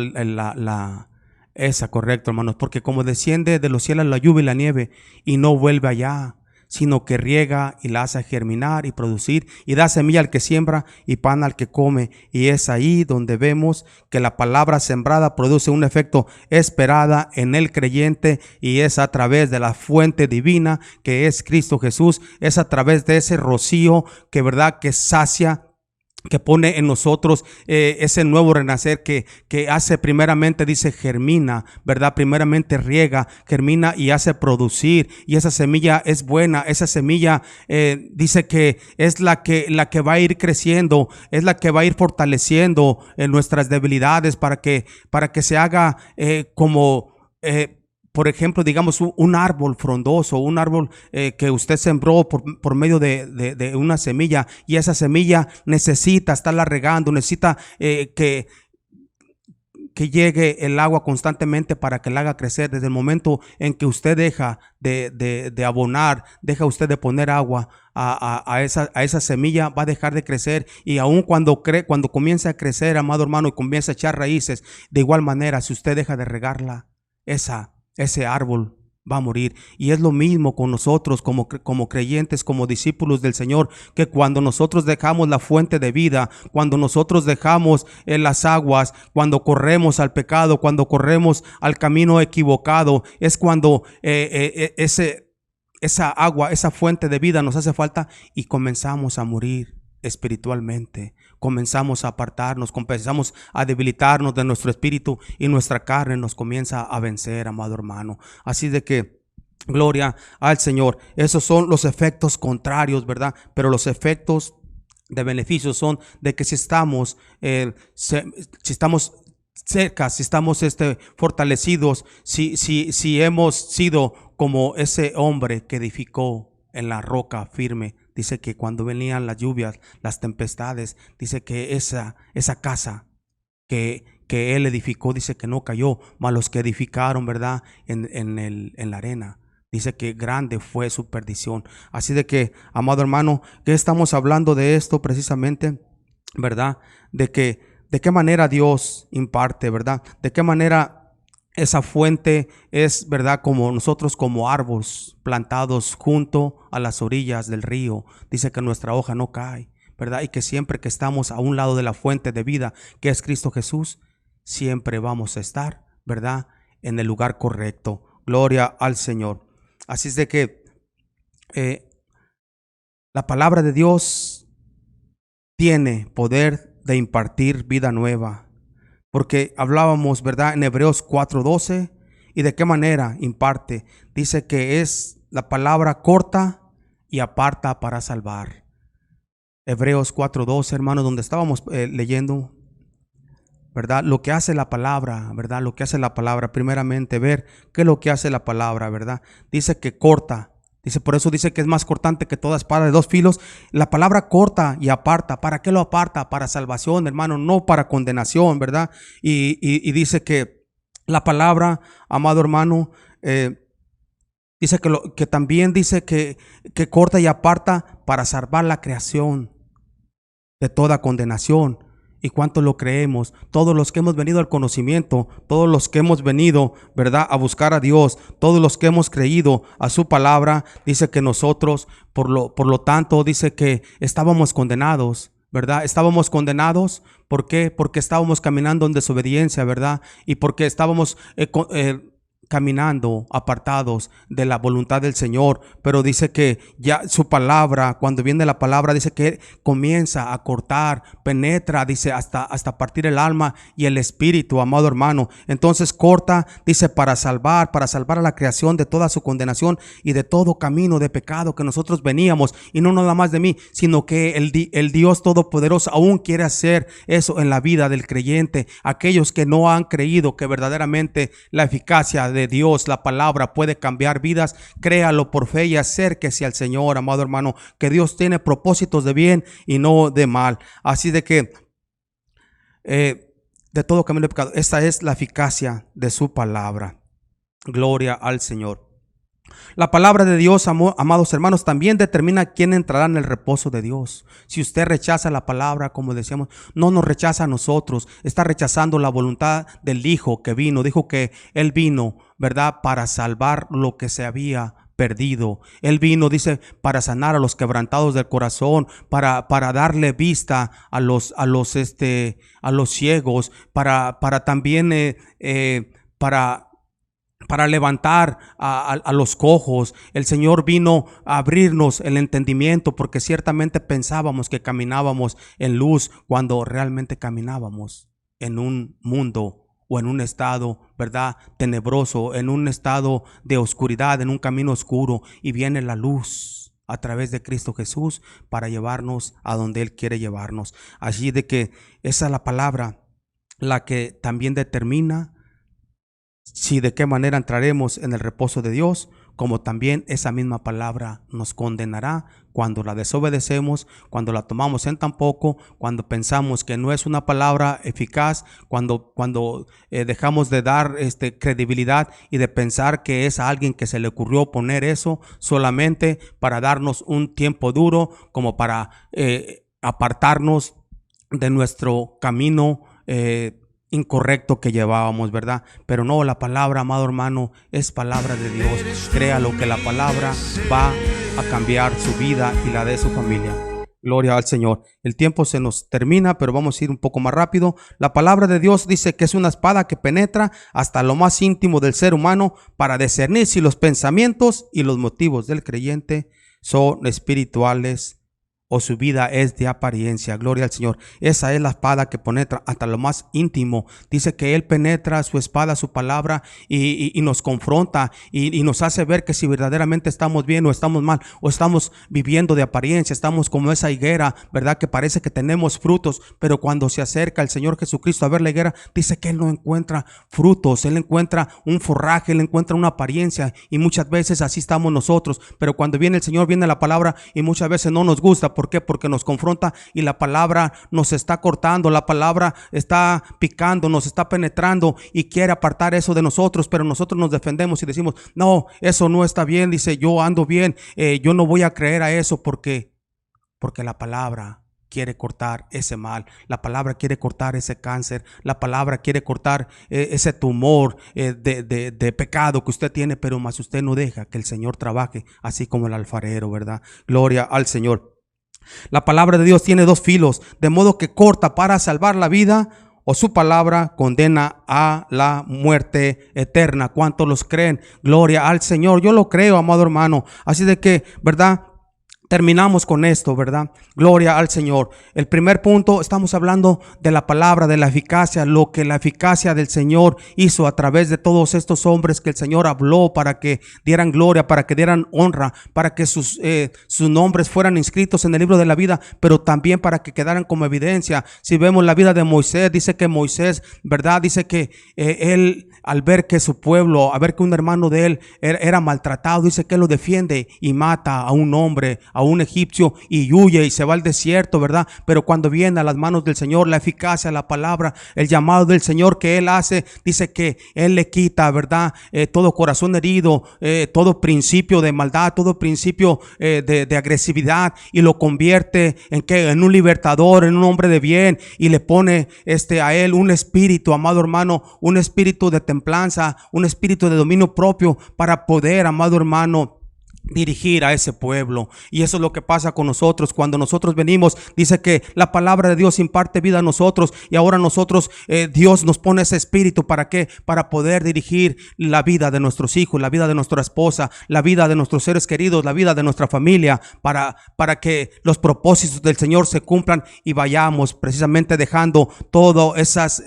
B: esa, correcto, hermanos, porque como desciende de los cielos la lluvia y la nieve y no vuelve allá, sino que riega y la hace germinar y producir, y da semilla al que siembra y pan al que come. Y es ahí donde vemos que la palabra sembrada produce un efecto esperada en el creyente, y es a través de la fuente divina que es Cristo Jesús. Es a través de ese rocío que, verdad, que sacia que pone en nosotros ese nuevo renacer que hace primeramente, dice, germina, ¿verdad? Primeramente riega, germina y hace producir, y esa semilla es buena, esa semilla dice que es la que va a ir creciendo, es la que va a ir fortaleciendo en nuestras debilidades para que se haga como... por ejemplo, digamos un árbol frondoso, un árbol que usted sembró por medio de una semilla, y esa semilla necesita estarla regando, necesita que llegue el agua constantemente para que la haga crecer. Desde el momento en que usted deja de abonar, deja usted de poner agua a esa semilla, va a dejar de crecer, y aun cuando comience a crecer, amado hermano, y comience a echar raíces, de igual manera, si usted deja de regarla, ese árbol va a morir. Y es lo mismo con nosotros como creyentes, como discípulos del Señor, que cuando nosotros dejamos la fuente de vida, cuando nosotros dejamos las aguas, cuando corremos al pecado, cuando corremos al camino equivocado, es cuando esa agua, esa fuente de vida nos hace falta, y comenzamos a morir espiritualmente, comenzamos a apartarnos, comenzamos a debilitarnos de nuestro espíritu, y nuestra carne nos comienza a vencer, amado hermano. Así de que gloria al Señor. Esos son los efectos contrarios, ¿verdad? Pero los efectos de beneficio son de que si estamos cerca, si estamos fortalecidos, si hemos sido como ese hombre que edificó en la roca firme. Dice que cuando venían las lluvias, las tempestades, dice que esa casa que él edificó, dice que no cayó, mas los que edificaron, ¿verdad?, en la arena, dice que grande fue su perdición. Así de que, amado hermano, que estamos hablando de esto precisamente, ¿verdad? De qué manera Dios imparte, ¿verdad? De qué manera esa fuente es, ¿verdad?, como nosotros, como árboles plantados junto a las orillas del río. Dice que nuestra hoja no cae, ¿verdad? Y que siempre que estamos a un lado de la fuente de vida, que es Cristo Jesús, siempre vamos a estar, ¿verdad?, en el lugar correcto. Gloria al Señor. Así es de que la palabra de Dios tiene poder de impartir vida nueva. Porque hablábamos, ¿verdad?, en Hebreos 4:12, y de qué manera imparte. Dice que es la palabra corta y aparta para salvar. Hebreos 4:12, hermanos, donde estábamos leyendo, ¿verdad?, lo que hace la palabra, ¿verdad? Lo que hace la palabra, primeramente ver qué es lo que hace la palabra, ¿verdad? Dice que corta. Dice, por eso dice que es más cortante que toda espada de dos filos. La palabra corta y aparta. ¿Para qué lo aparta? Para salvación, hermano, no para condenación, ¿verdad? Y dice que la palabra, amado hermano, dice que también dice que corta y aparta para salvar la creación de toda condenación. ¿Y cuánto lo creemos? Todos los que hemos venido al conocimiento, todos los que hemos venido, ¿verdad?, a buscar a Dios, todos los que hemos creído a su palabra, dice que nosotros, por lo tanto, dice que estábamos condenados, ¿verdad? Estábamos condenados. ¿Por qué? Porque estábamos caminando en desobediencia, ¿verdad? Y porque estábamos caminando apartados de la voluntad del Señor. Pero dice que ya su palabra, cuando viene la palabra, dice que comienza a cortar, penetra, dice hasta partir el alma y el espíritu, amado hermano. Entonces corta, dice, para salvar a la creación de toda su condenación y de todo camino de pecado que nosotros veníamos. Y no nada más de mí, sino que el Dios Todopoderoso aún quiere hacer eso en la vida del creyente. Aquellos que no han creído que verdaderamente la eficacia de Dios, la palabra, puede cambiar vidas, créalo por fe y acérquese al Señor, amado hermano, que Dios tiene propósitos de bien y no de mal. Así de que de todo camino de pecado, esta es la eficacia de su palabra. Gloria al Señor. La palabra de Dios, amados hermanos, también determina quién entrará en el reposo de Dios. Si usted rechaza la palabra, como decíamos, no nos rechaza a nosotros, está rechazando la voluntad del Hijo que vino. Dijo que Él vino, ¿verdad?, para salvar lo que se había perdido. Él vino, dice, para sanar a los quebrantados del corazón, para darle vista a los ciegos, para también para levantar a los cojos. El Señor vino a abrirnos el entendimiento, porque ciertamente pensábamos que caminábamos en luz cuando realmente caminábamos en un mundo o en un estado, ¿verdad?, tenebroso, en un estado de oscuridad, en un camino oscuro, y viene la luz a través de Cristo Jesús para llevarnos a donde Él quiere llevarnos. Así de que esa es la palabra la que también determina si de qué manera entraremos en el reposo de Dios, como también esa misma palabra nos condenará cuando la desobedecemos, cuando la tomamos en tan poco, cuando pensamos que no es una palabra eficaz, cuando dejamos de dar credibilidad y de pensar que es a alguien que se le ocurrió poner eso solamente para darnos un tiempo duro, como para apartarnos de nuestro camino incorrecto que llevábamos, ¿verdad? Pero no, la palabra, amado hermano, es palabra de Dios. Créalo que la palabra va a cambiar su vida y la de su familia. Gloria al Señor. El tiempo se nos termina, pero vamos a ir un poco más rápido. La palabra de Dios dice que es una espada que penetra hasta lo más íntimo del ser humano para discernir si los pensamientos y los motivos del creyente son espirituales o su vida es de apariencia. Gloria al Señor. Esa es la espada que penetra hasta lo más íntimo. Dice que Él penetra su espada, su palabra, y nos confronta y nos hace ver que si verdaderamente estamos bien o estamos mal, o estamos viviendo de apariencia, estamos como esa higuera, ¿verdad?, que parece que tenemos frutos, pero cuando se acerca el Señor Jesucristo a ver la higuera, dice que Él no encuentra frutos, Él encuentra un forraje, Él encuentra una apariencia, y muchas veces así estamos nosotros. Pero cuando viene el Señor, viene la palabra, y muchas veces no nos gusta. ¿Por qué? Porque nos confronta y la palabra nos está cortando, la palabra está picando, nos está penetrando y quiere apartar eso de nosotros, pero nosotros nos defendemos y decimos, no, eso no está bien. Dice, yo ando bien, yo no voy a creer a eso porque la palabra quiere cortar ese mal, la palabra quiere cortar ese cáncer, la palabra quiere cortar ese tumor de pecado que usted tiene, pero más usted no deja que el Señor trabaje, así como el alfarero, ¿verdad? Gloria al Señor. La palabra de Dios tiene dos filos, de modo que corta para salvar la vida, o su palabra condena a la muerte eterna. ¿Cuántos los creen? Gloria al Señor. Yo lo creo, amado hermano. Así de que, ¿verdad?, terminamos con esto, ¿verdad? Gloria al Señor. El primer punto, estamos hablando de la palabra, de la eficacia, lo que la eficacia del Señor hizo a través de todos estos hombres que el Señor habló para que dieran gloria, para que dieran honra, para que sus nombres fueran inscritos en el libro de la vida, pero también para que quedaran como evidencia. Si vemos la vida de Moisés, dice que Moisés, ¿verdad?, dice que él, al ver que su pueblo, a ver que un hermano de él era maltratado, dice que lo defiende y mata a un hombre, a un egipcio, y huye y se va al desierto, ¿verdad? Pero cuando viene a las manos del Señor, la eficacia, la palabra, el llamado del Señor que Él hace, dice que Él le quita, ¿verdad?, todo corazón herido, todo principio de maldad, todo principio de agresividad, y lo convierte en un libertador, en un hombre de bien, y le pone a Él un espíritu, amado hermano, un espíritu de templanza, un espíritu de dominio propio, para poder, amado hermano, dirigir a ese pueblo. Y eso es lo que pasa con nosotros cuando nosotros venimos. Dice que la palabra de Dios imparte vida a nosotros, y ahora nosotros, Dios nos pone ese espíritu. ¿Para qué? Para poder dirigir la vida de nuestros hijos, la vida de nuestra esposa, la vida de nuestros seres queridos, la vida de nuestra familia, para que los propósitos del Señor se cumplan y vayamos precisamente dejando todas esas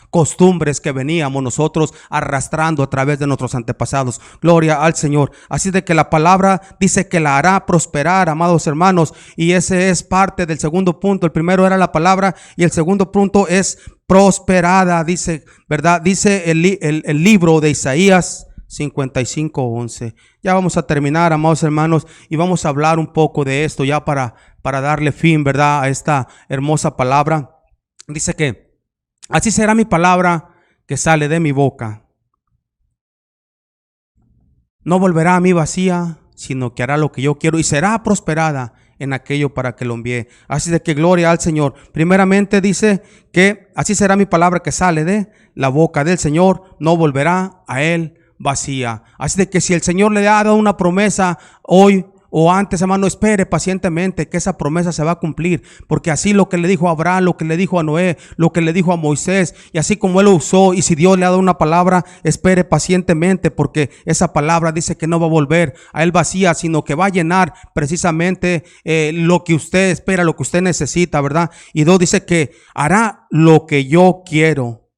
B: costumbres que veníamos nosotros arrastrando a través de nuestros antepasados. Gloria al Señor. Así de que la palabra dice que la hará prosperar, amados hermanos, y ese es parte del segundo punto. El primero era la palabra y el segundo punto es prosperada, dice, ¿verdad? Dice el libro de Isaías 55:11. Ya vamos a terminar, amados hermanos, y vamos a hablar un poco de esto ya para darle fin, ¿verdad?, a esta hermosa palabra. Dice que así será mi palabra que sale de mi boca. No volverá a mí vacía, sino que hará lo que yo quiero y será prosperada en aquello para que lo envíe. Así de que gloria al Señor. Primeramente dice que así será mi palabra que sale de la boca del Señor, no volverá a Él vacía. Así de que si el Señor le ha dado una promesa hoy o antes, hermano, espere pacientemente que esa promesa se va a cumplir, porque así lo que le dijo a Abraham, lo que le dijo a Noé, lo que le dijo a Moisés, y así como él lo usó, y si Dios le ha dado una palabra, espere pacientemente, porque esa palabra dice que no va a volver a él vacía, sino que va a llenar precisamente lo que usted espera, lo que usted necesita, ¿verdad? Y 2 dice que hará lo que yo quiero,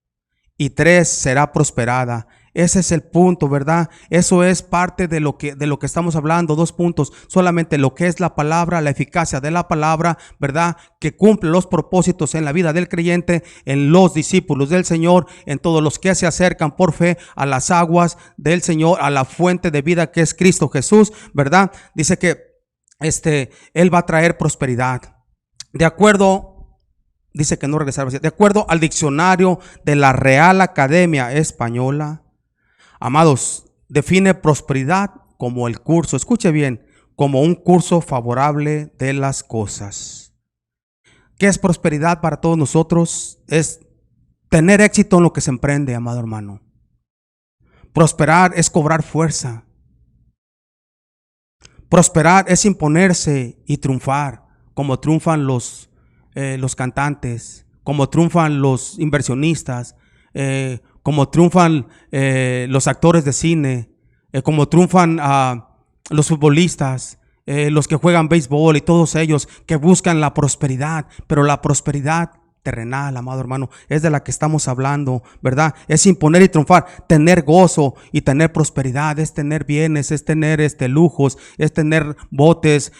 B: y 3 será prosperada. Ese es el punto, ¿verdad? Eso es parte de lo que estamos hablando. 2 puntos, solamente lo que es la palabra, la eficacia de la palabra, ¿verdad? Que cumple los propósitos en la vida del creyente, en los discípulos del Señor, en todos los que se acercan por fe a las aguas del Señor, a la fuente de vida que es Cristo Jesús, ¿verdad? Dice que Él va a traer prosperidad. De acuerdo, dice que no regresará, de acuerdo al diccionario de la Real Academia Española, amados, define prosperidad como el curso, escuche bien, como un curso favorable de las cosas. ¿Qué es prosperidad para todos nosotros? Es tener éxito en lo que se emprende, amado hermano. Prosperar es cobrar fuerza. Prosperar es imponerse y triunfar, como triunfan los cantantes, como triunfan los inversionistas, como triunfan los actores de cine, como triunfan los futbolistas, los que juegan béisbol y todos ellos que buscan la prosperidad, pero la prosperidad terrenal, amado hermano, es de la que estamos hablando, ¿verdad? Es imponer y triunfar, tener gozo y tener prosperidad, es tener bienes, es tener lujos, es tener botes,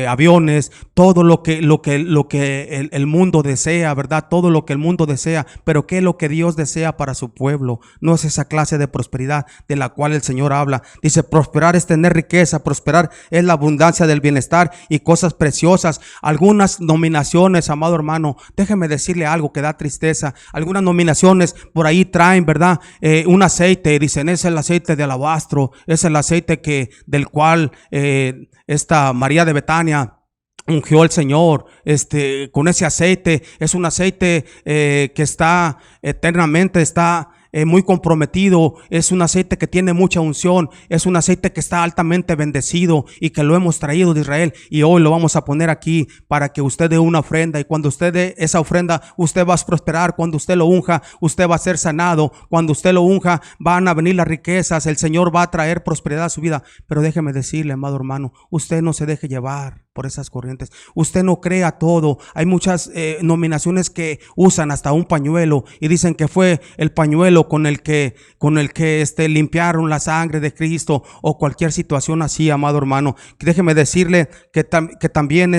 B: aviones, todo lo que el mundo desea, ¿verdad? Todo lo que el mundo desea, pero ¿qué es lo que Dios desea para su pueblo? No es esa clase de prosperidad de la cual el Señor habla. Dice, prosperar es tener riqueza, prosperar es la abundancia del bienestar y cosas preciosas. Algunas nominaciones, amado hermano, déjeme decirle algo que da tristeza. Algunas nominaciones por ahí traen, ¿verdad? Un aceite, dicen, es el aceite de alabastro, es el aceite del cual esta María de Betania ungió el Señor, con ese aceite. Es un aceite que está eternamente, está muy comprometido. Es un aceite que tiene mucha unción. Es un aceite que está altamente bendecido y que lo hemos traído de Israel, y hoy lo vamos a poner aquí para que usted dé una ofrenda, y cuando usted dé esa ofrenda, usted va a prosperar. Cuando usted lo unja, usted va a ser sanado. Cuando usted lo unja, van a venir las riquezas. El Señor va a traer prosperidad a su vida. Pero déjeme decirle, amado hermano, usted no se deje llevar por esas corrientes. Usted no crea todo. Hay muchas nominaciones que usan hasta un pañuelo y dicen que fue el pañuelo con el que limpiaron la sangre de Cristo, o cualquier situación así, amado hermano. Déjeme decirle que también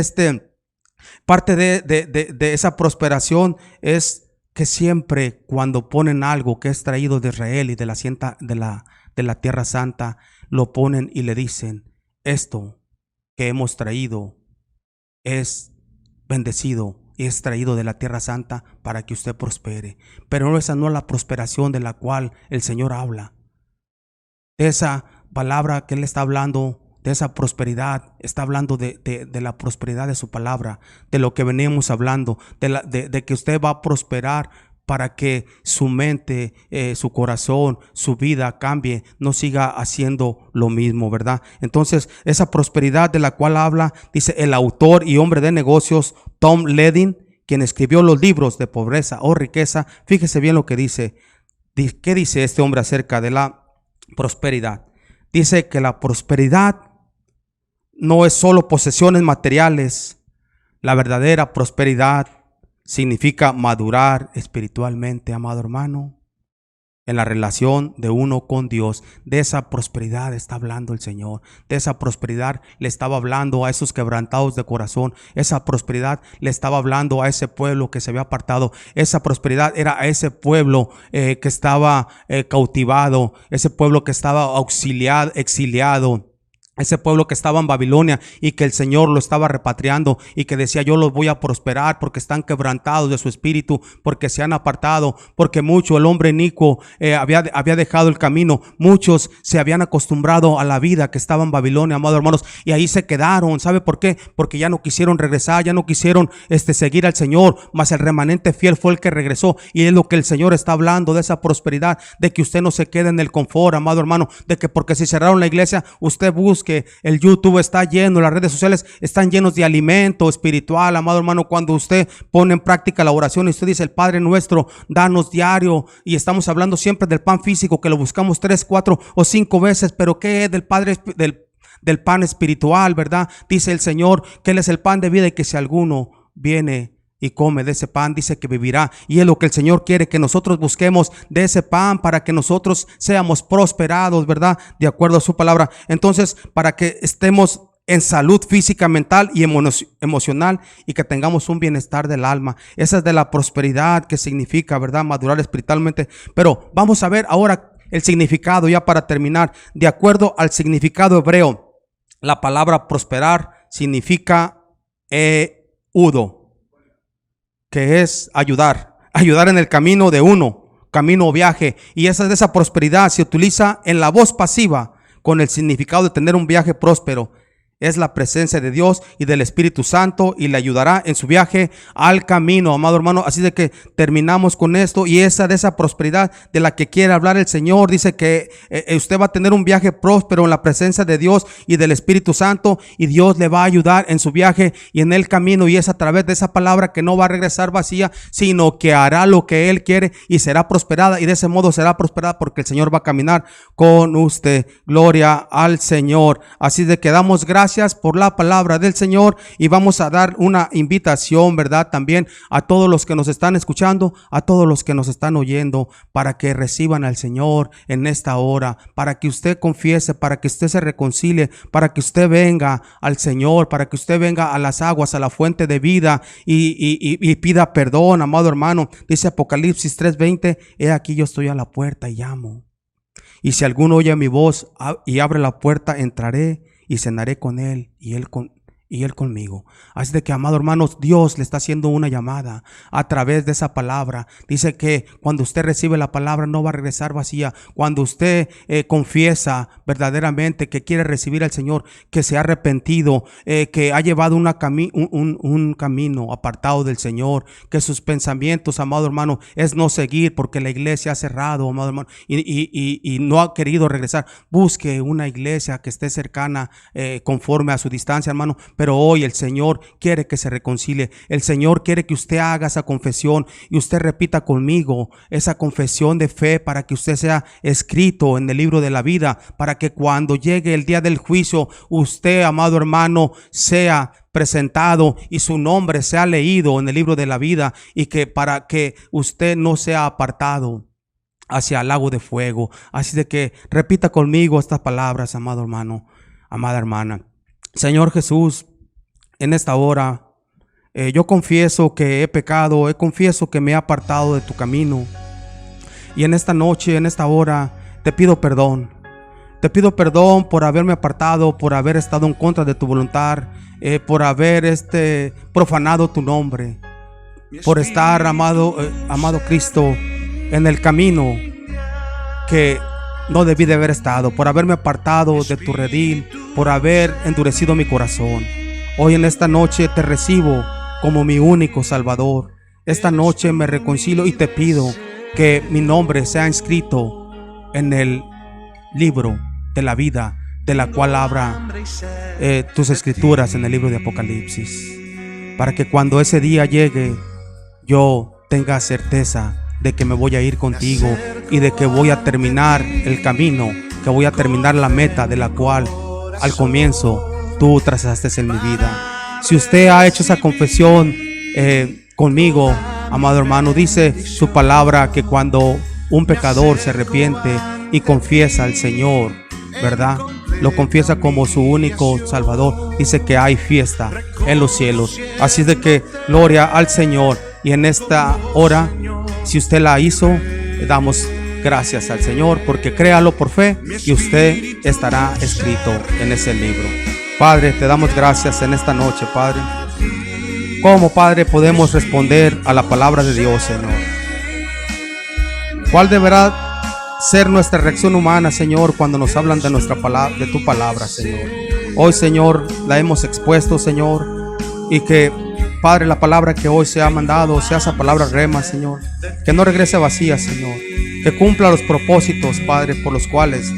B: parte de esa prosperación es que siempre cuando ponen algo que es traído de Israel y de la tierra santa, lo ponen y le dicen, esto que hemos traído es bendecido y es traído de la tierra santa para que usted prospere. Pero esa no es la prosperación de la cual el Señor habla. De esa palabra que Él está hablando, de esa prosperidad, está hablando de la prosperidad de su palabra, de lo que venimos hablando, de que usted va a prosperar para que su mente, su corazón, su vida cambie, no siga haciendo lo mismo, ¿verdad? Entonces, esa prosperidad de la cual habla, dice el autor y hombre de negocios Tom Ledin, quien escribió los libros de pobreza o riqueza. Fíjese bien lo que dice. ¿Qué dice este hombre acerca de la prosperidad? Dice que la prosperidad no es solo posesiones materiales. La verdadera prosperidad significa madurar espiritualmente, amado hermano, en la relación de uno con Dios. De esa prosperidad está hablando el Señor. De esa prosperidad le estaba hablando a esos quebrantados de corazón. Esa prosperidad le estaba hablando a ese pueblo que se había apartado. Esa prosperidad era a ese pueblo que estaba cautivado, ese pueblo que estaba exiliado. Ese pueblo que estaba en Babilonia y que el Señor lo estaba repatriando, y que decía, yo los voy a prosperar porque están quebrantados de su espíritu, porque se han apartado, porque mucho el hombre inicuo había dejado el camino. Muchos se habían acostumbrado a la vida que estaba en Babilonia, amados hermanos, y ahí se quedaron. ¿Sabe por qué? Porque ya no quisieron regresar, ya no quisieron seguir al Señor, mas el remanente fiel fue el que regresó. Y es lo que el Señor está hablando, de esa prosperidad, de que usted no se quede en el confort, amado hermano, de que porque si cerraron la iglesia, usted busque que el YouTube está lleno, las redes sociales están llenos de alimento espiritual, amado hermano. Cuando usted pone en práctica la oración y usted dice: el Padre nuestro, danos diario, y estamos hablando siempre del pan físico, que lo buscamos 3, 4 o 5 veces, pero ¿qué es del Padre del pan espiritual, verdad? Dice el Señor que Él es el pan de vida y que si alguno viene y come de ese pan, dice que vivirá. Y es lo que el Señor quiere, que nosotros busquemos de ese pan para que nosotros seamos prosperados, ¿verdad? De acuerdo a su palabra. Entonces, para que estemos en salud física, mental y emocional, y que tengamos un bienestar del alma. Esa es de la prosperidad que significa, ¿verdad? Madurar espiritualmente. Pero vamos a ver ahora el significado, ya para terminar. De acuerdo al significado hebreo, la palabra prosperar significa eudo, que es ayudar en el camino de uno, camino o viaje. Y esa prosperidad se utiliza en la voz pasiva con el significado de tener un viaje próspero. Es la presencia de Dios y del Espíritu Santo, y le ayudará en su viaje al camino, amado hermano. Así de que terminamos con esto, y de esa prosperidad de la que quiere hablar el Señor. Dice que usted va a tener un viaje próspero en la presencia de Dios y del Espíritu Santo, y Dios le va a ayudar en su viaje y en el camino, y es a través de esa palabra que no va a regresar vacía, sino que hará lo que Él quiere y será prosperada, y de ese modo será prosperada porque el Señor va a caminar con usted. Gloria al Señor. Así de que damos gracias por la palabra del Señor, y vamos a dar una invitación, ¿verdad? También a todos los que nos están escuchando, a todos los que nos están oyendo, para que reciban al Señor en esta hora, para que usted confiese, para que usted se reconcilie, para que usted venga al Señor, para que usted venga a las aguas, a la fuente de vida, y pida perdón, amado hermano. Dice Apocalipsis 3:20: he aquí yo estoy a la puerta y llamo. Y si alguno oye mi voz y abre la puerta, entraré y cenaré con él y él conmigo. Así de que, amado hermanos, Dios le está haciendo una llamada a través de esa palabra. Dice que cuando usted recibe la palabra no va a regresar vacía. Cuando usted confiesa verdaderamente que quiere recibir al Señor, que se ha arrepentido, que ha llevado un camino apartado del Señor, que sus pensamientos, amado hermano, es no seguir porque la iglesia ha cerrado, amado hermano, y no ha querido regresar. Busque una iglesia que esté cercana, conforme a su distancia, hermano. Pero hoy el Señor quiere que se reconcilie. El Señor quiere que usted haga esa confesión y usted repita conmigo esa confesión de fe, para que usted sea escrito en el libro de la vida, para que cuando llegue el día del juicio, usted, amado hermano, sea presentado y su nombre sea leído en el libro de la vida, y que para que usted no sea apartado hacia el lago de fuego. Así de que repita conmigo estas palabras, amado hermano, amada hermana. Señor Jesús, en esta hora yo confieso que he pecado, confieso que me he apartado de tu camino, y en esta noche, en esta hora, te pido perdón. Te pido perdón por haberme apartado, por haber estado en contra de tu voluntad, por haber profanado tu nombre, por estar, amado Cristo, en el camino que no debí de haber estado, por haberme apartado de tu redil, por haber endurecido mi corazón. Hoy en esta noche te recibo como mi único Salvador. Esta noche me reconcilio y te pido que mi nombre sea inscrito en el libro de la vida, de la cual abra tus escrituras en el libro de Apocalipsis, para que cuando ese día llegue yo tenga certeza de que me voy a ir contigo, y de que voy a terminar el camino, que voy a terminar la meta de la cual al comienzo tú trazaste en mi vida. Si usted ha hecho esa confesión conmigo, amado hermano, dice su palabra que cuando un pecador se arrepiente y confiesa al Señor, ¿verdad?, lo confiesa como su único Salvador, dice que hay fiesta en los cielos. Así de que gloria al Señor. Y en esta hora, si usted la hizo, le damos gracias al Señor, porque créalo por fe y usted estará escrito en ese libro. Padre, te damos gracias en esta noche, Padre. ¿Cómo, Padre, podemos responder a la palabra de Dios, Señor? ¿Cuál deberá ser nuestra reacción humana, Señor, cuando nos hablan de nuestra palabra, de tu palabra, Señor? Hoy, Señor, la hemos expuesto, Señor, y que, Padre, la palabra que hoy se ha mandado sea esa palabra rema, Señor, que no regrese vacía, Señor, que cumpla los propósitos, Padre, por los cuales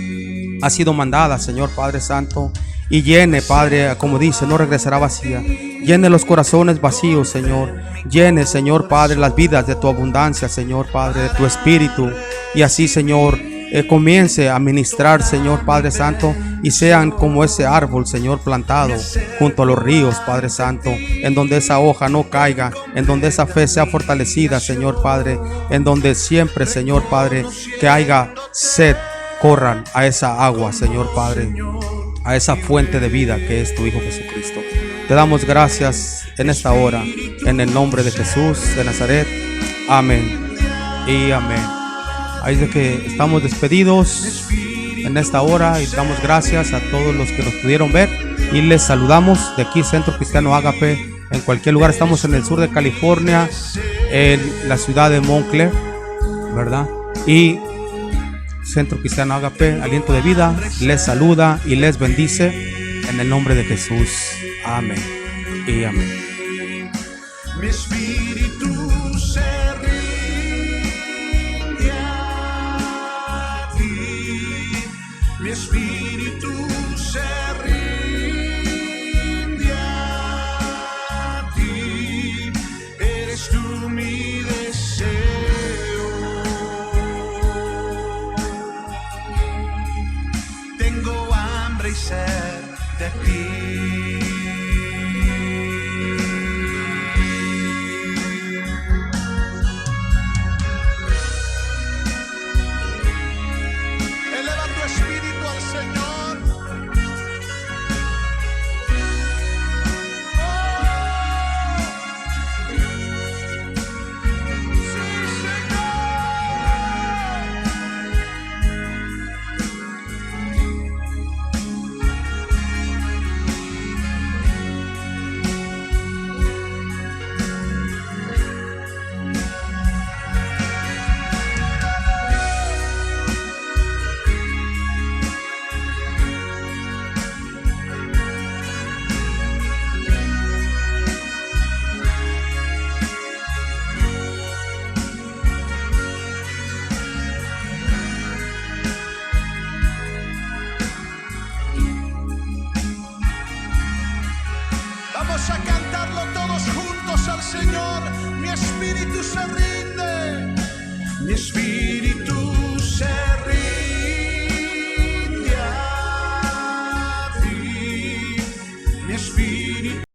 B: ha sido mandada, Señor Padre Santo, y llene, Padre, como dice, no regresará vacía. Llene los corazones vacíos, Señor. Llene, Señor Padre, las vidas de tu abundancia, Señor Padre, de tu espíritu. Y así, Señor, comience a ministrar, Señor Padre Santo, y sean como ese árbol, Señor, plantado junto a los ríos, Padre Santo, en donde esa hoja no caiga, en donde esa fe sea fortalecida, Señor Padre, en donde siempre, Señor Padre, que haya sed, corran a esa agua, Señor Padre, a esa fuente de vida que es tu Hijo Jesucristo. Te damos gracias en esta hora, en el nombre de Jesús de Nazaret. Amén y amén. Ahí es de que estamos despedidos en esta hora y damos gracias a todos los que nos pudieron ver y les saludamos de aquí Centro Cristiano Ágape. En cualquier lugar, estamos en el sur de California, en la ciudad de Montclair, ¿verdad? Y Centro Cristiano Ágape, Aliento de Vida, les saluda y les bendice en el nombre de Jesús. Amén y amén.
C: Mi espíritu se rinde a ti, mi espíritu